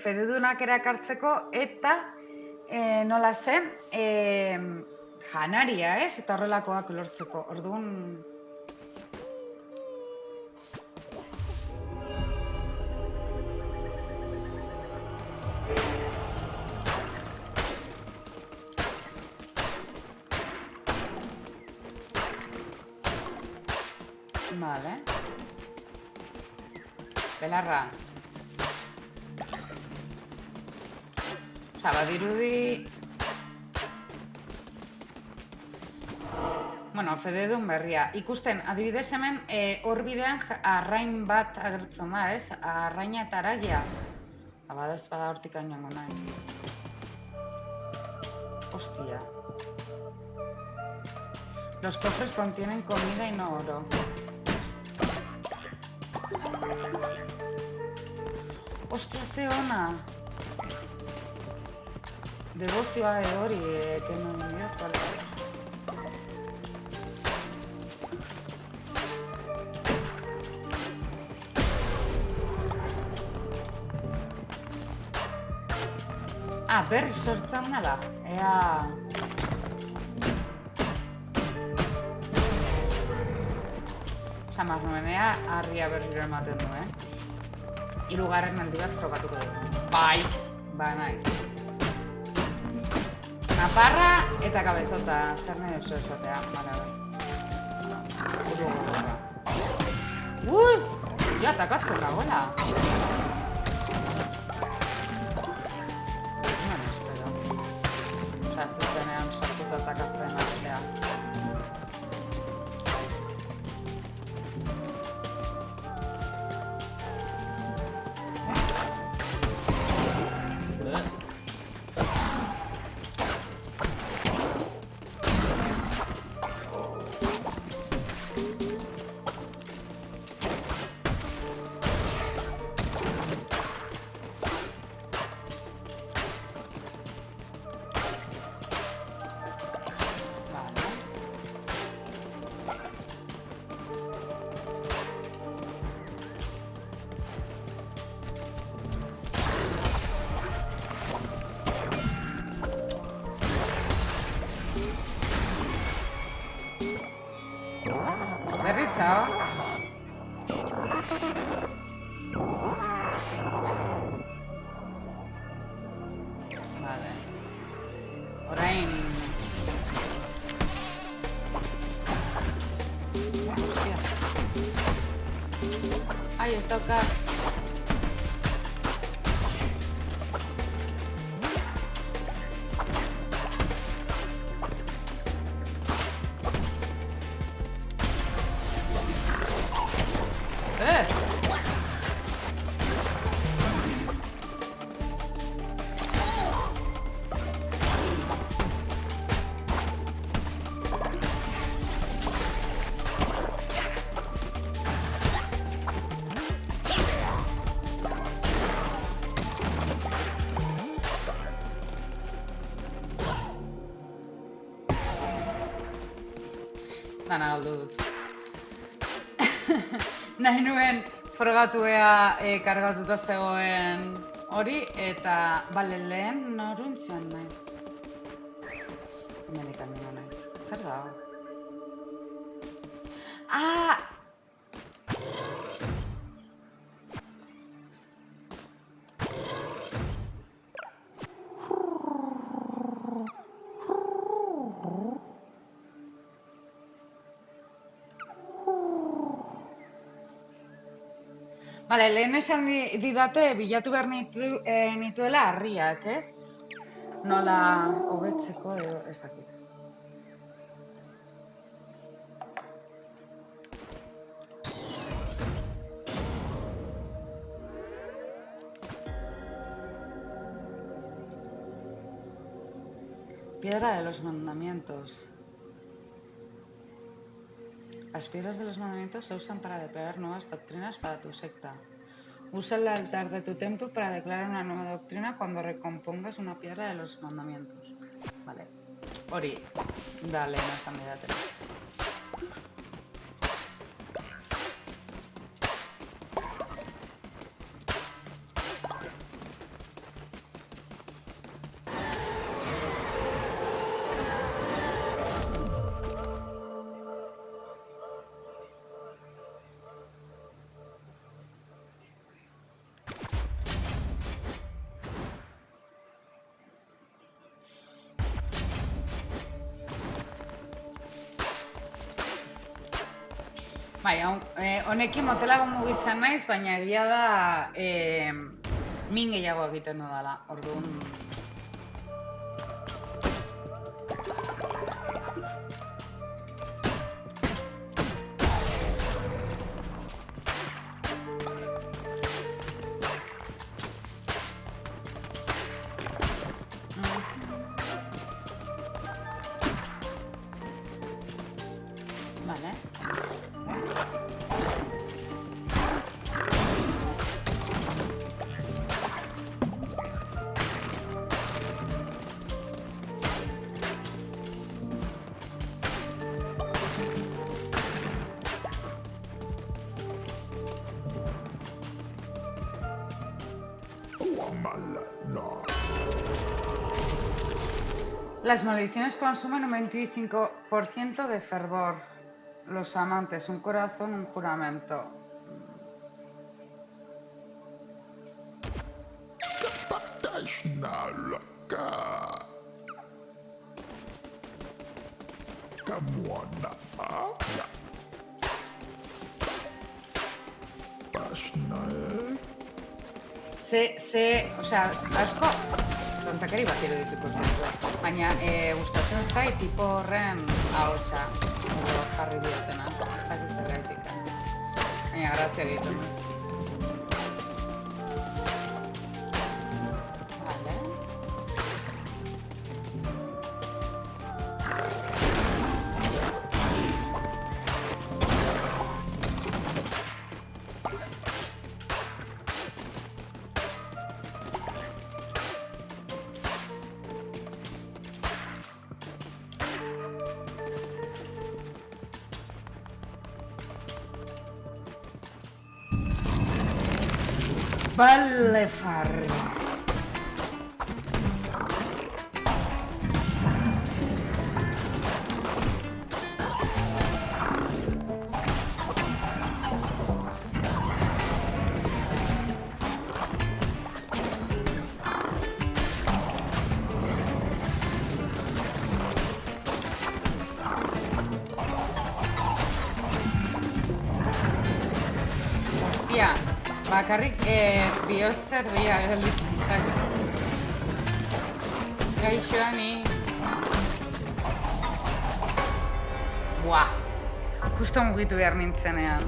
fededunak erakartzeko eta nola zen, janaria, ez? Eta horrelakoak lortzeko. Orduan... Vale. Belarra. Osa, badirudi... Bueno, fededun berria. Ikusten, adibidez hemen, hor bidean arrain bat agertzen da, ez? Arraina eta aragia. Abadez bada hortik ainoango nahi. Hostia. Los cofres contienen comida y no oro. Ostia, ze ona! Debozioa hori, eken dira, berri sortzen dela. Ea... Samarnuenea harria berriro ematen du, Hirugarren aldi bat frogatuko dut. Bai! Ba, naiz. Naparra eta kabezota. Zer nahi duzu esatea? Buru gozorra. Ja, takatzen dagoela. Hemen espero. Osa, zuzenean sartuta takatzen artea. Berriz hau? Vale. Orain... Hostia. Ai, ez daukat. Dana galdu dut. Nahi nuen frogatu ea kargatuta zegoen hori, eta bale lehen noruntzion naiz. Hemenik handino naiz. Zer da? Ah! Bale, lehen esan didate bilatu behar nituela harriak, ez? Nola hobetzeko edo ez dakit. Piedra de los mandamientos. Las piedras de los mandamientos se usan para declarar nuevas doctrinas para tu secta. Usa el altar de tu templo para declarar una nueva doctrina cuando recompongas una piedra de los mandamientos. Vale. Hori, dale, no esan bidatera. Bai, honekin motelago mugitzen naiz, baina egia da min gehiago egiten dudala, orduan. Vale. Las maldiciones consumen un 25% de fervor. Los amantes, un corazón, un juramento. Osea, asko tontakeri bat irudituko zen. Baina gustatzen zait tipo horren ahotsa edo jarri diotena. Ez dakit zergaitik. Baina grazia egiten. Vale. Vale, farri. Hostia. Bakarrik bihotzer dira gelditzen zait. Gaixoani. Buah. Justo mugitu behar nintzenean.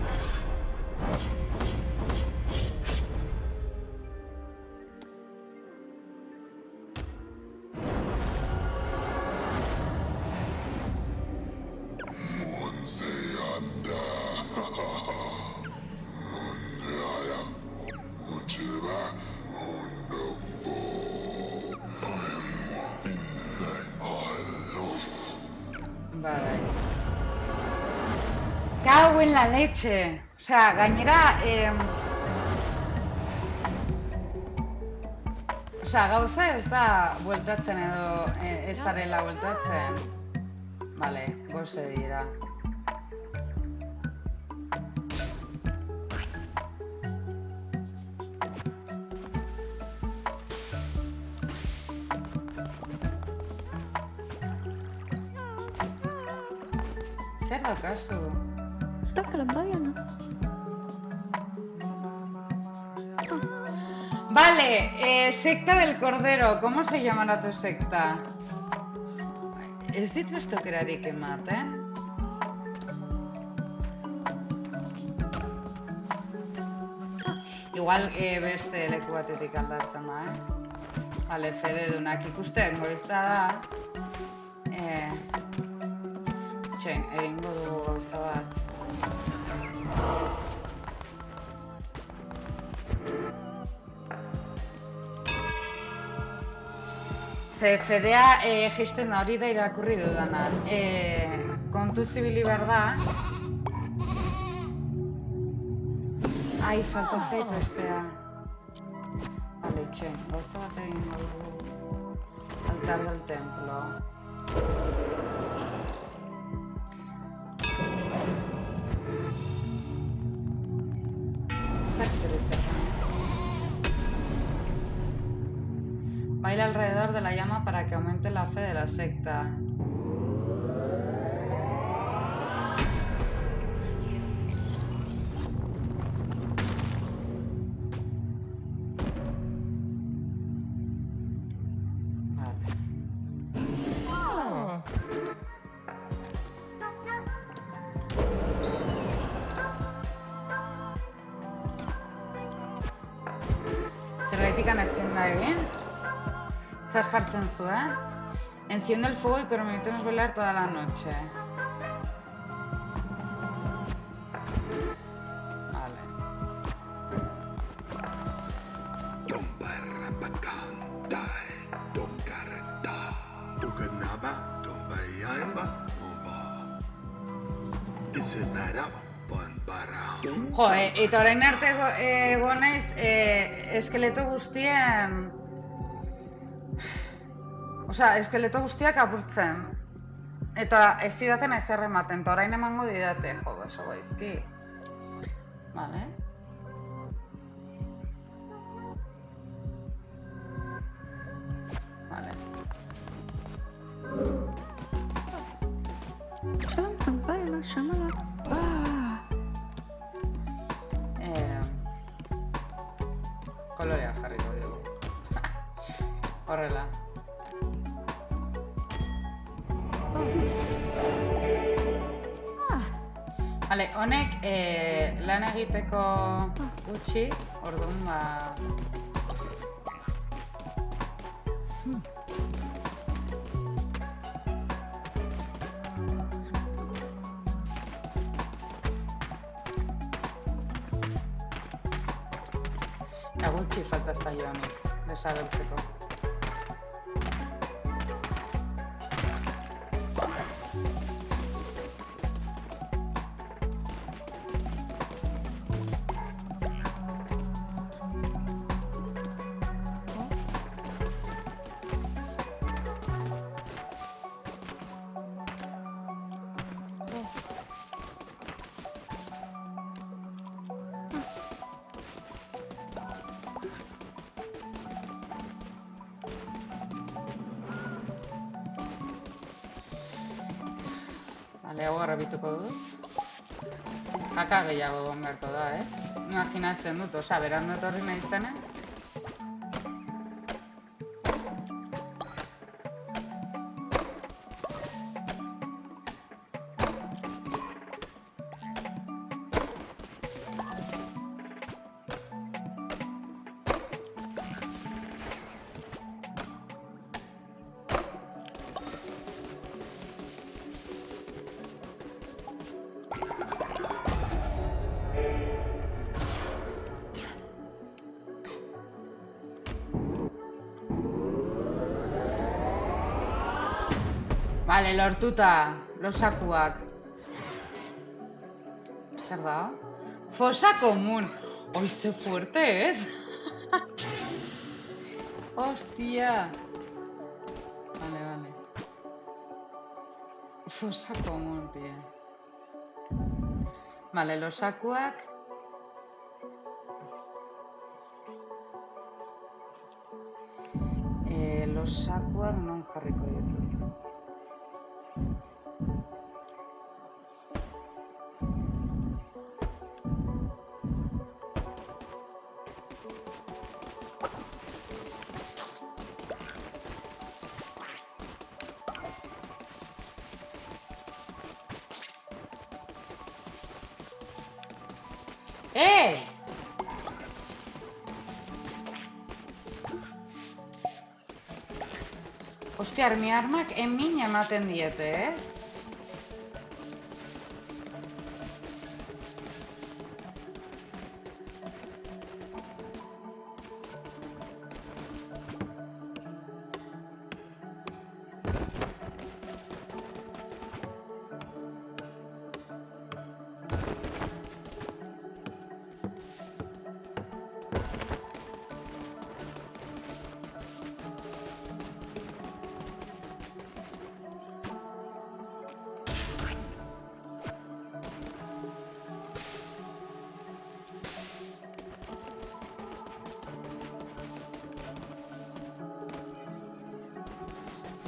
Vale. cago en la leche. Osea, gainera... Osea, gauza ez da bueltatzen edo ez zarela bueltatzen. Vale, goze dira. Zer daukazu? Tócala, Baiana. Vale, secta del Cordero. ¿Cómo se llamará tu secta? Ez dit beste aukerarik ematen. Igual beste leku batetik aldatzen da, Vale, fededunak ikusten goiza da. Txain, egingo dugu gauza bat. Ze fedea jisten da hori da irakurri dudana. Kontu zibili behar da. Ai, falta zait bestea. Bale, txen, gauza bat egingo dugu. Altar del templo. Baila alrededor de la llama para que aumente la fe de la secta. Zergaitikan ezin da egin? Zer jartzen zu, Enciende el fuego y permítenos bailar toda la noche. Vale. Jo, eta orain arte gonaiz eskeleto guztien... Osea, eskeleto guztiak apurtzen. Eta ez zidaten ezer ematen, eta orain emango didate, jo, oso goizki. Vale. Vale. Shalom, Baiana, shamala. Kolorea jarriko dugu. Horrela. Vale, honek lan egiteko gutxi, orduan ba... Gutxi falta zaio honek, desagertzeko. Bale, hau garrabituko dut. Kaka gehiago egon beharko da, ez? Imaginatzen dut, osea, berandu etorri nahi zenez. Vale, lortuta, losakuak. Zer da? Fosa común. Oi, ze fuerte, ez? Hostia. Vale. Fosa común, tío. Vale, losakuak. Losakuak non jarriko ditut. Hostia, armi armak emin ematen diete, ez?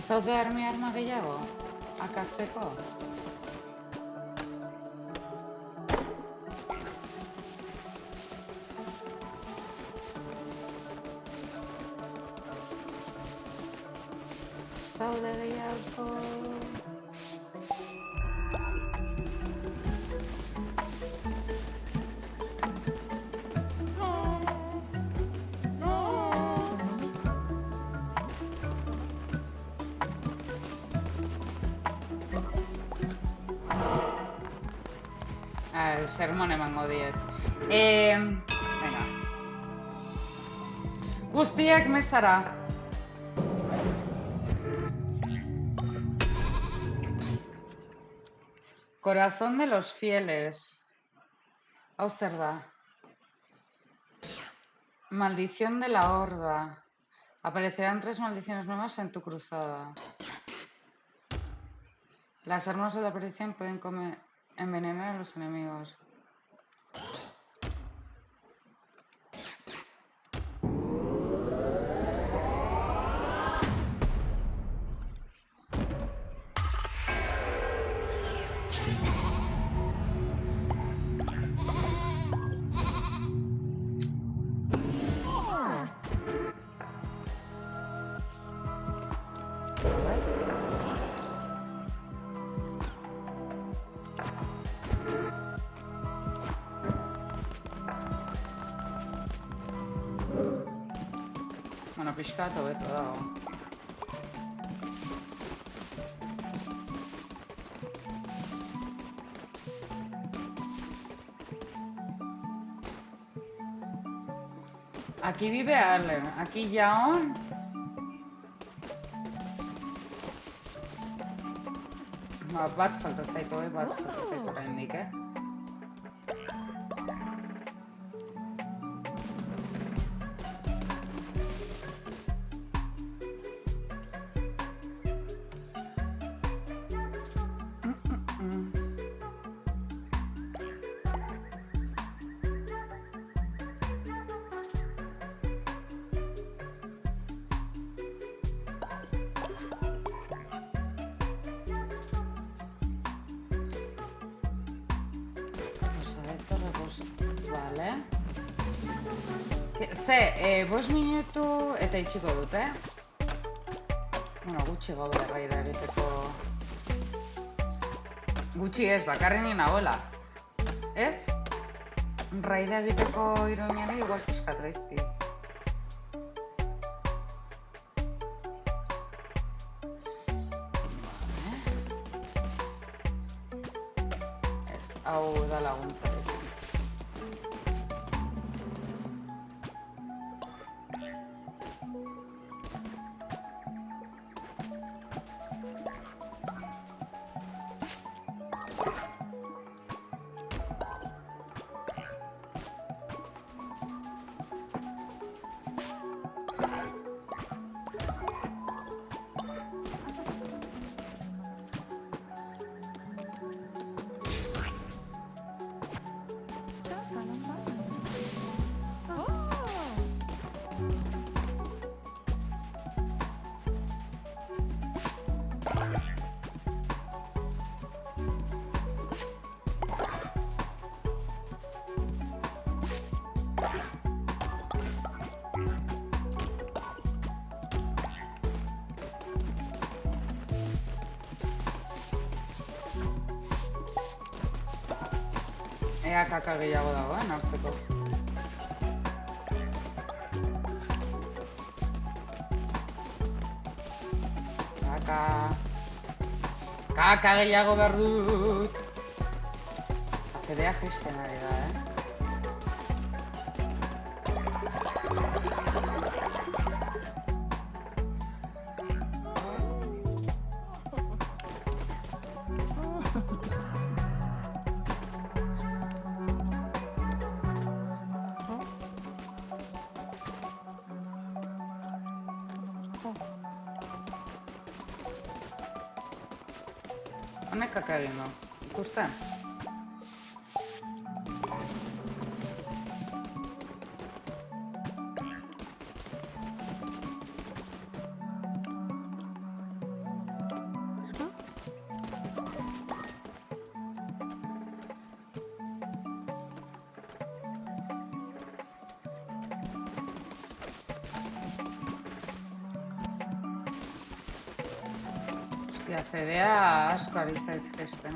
Ez daude armi arma gehiago? Akatzeko? Ez daude gehiago? Sermon emango diet. Venga. Guztiak mezara. Corazón de los fieles. Hau zer da? Maldición de la horda. Aparecerán 3 maldiciones nuevas en tu cruzada. Las armas de la perdición pueden envenenar a los enemigos. Bueno, pixka bat hobeto dago. Aquí vive Arlen, aquí Jaon. Bat falta zaitu, bat falta zaitu oraindik, Vale. Ze, 5 minutu eta itxiko dut, Bueno, gutxi gaude raida egiteko. Gutxi ez, bakarri nien nagoela. Ez? Raida egiteko iroinari igual pixkat gaizki. Ez, hau da laguntza. Ea kaka gehiago dagoen hartzeko. Kaka gehiago behar dut. Fedea jaisten ari da, Honek kaka egin du, ikusten? Hostia, Fedea asko ari zait gesten,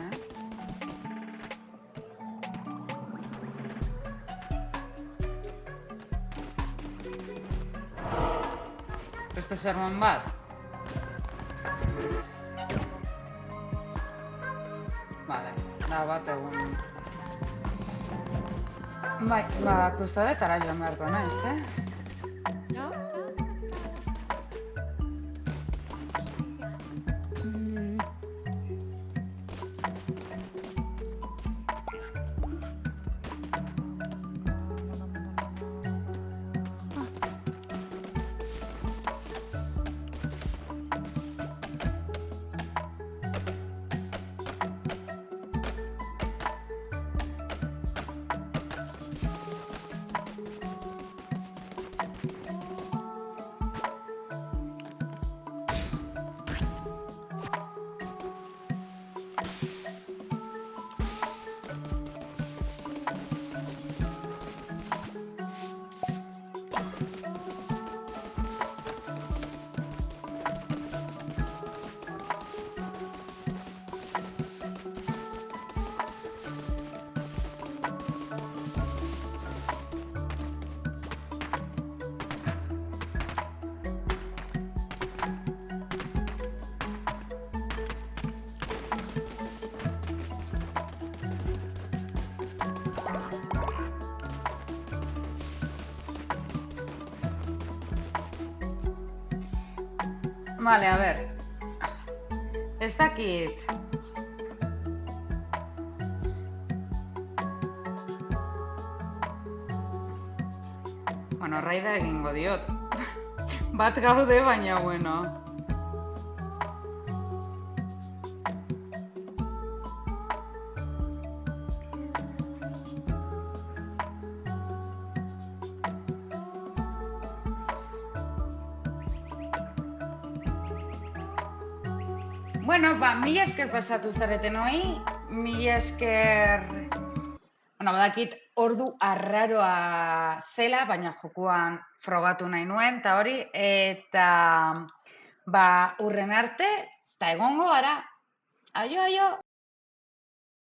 Beste sermon bat? Vale, da bat egun. Bai, krustadetara joan beharko naiz, Vale, a ver. Ez dakit. Bueno, raida egingo diot. Bat gaude, baina bueno. Bueno, mila esker pasatu zareten hoi, mila esker... Bueno, badakit ordu arraroa zela, baina jokuan frogatu nahi nuen, eta hori, eta... Urren arte, eta egongo gara. Aio, aio!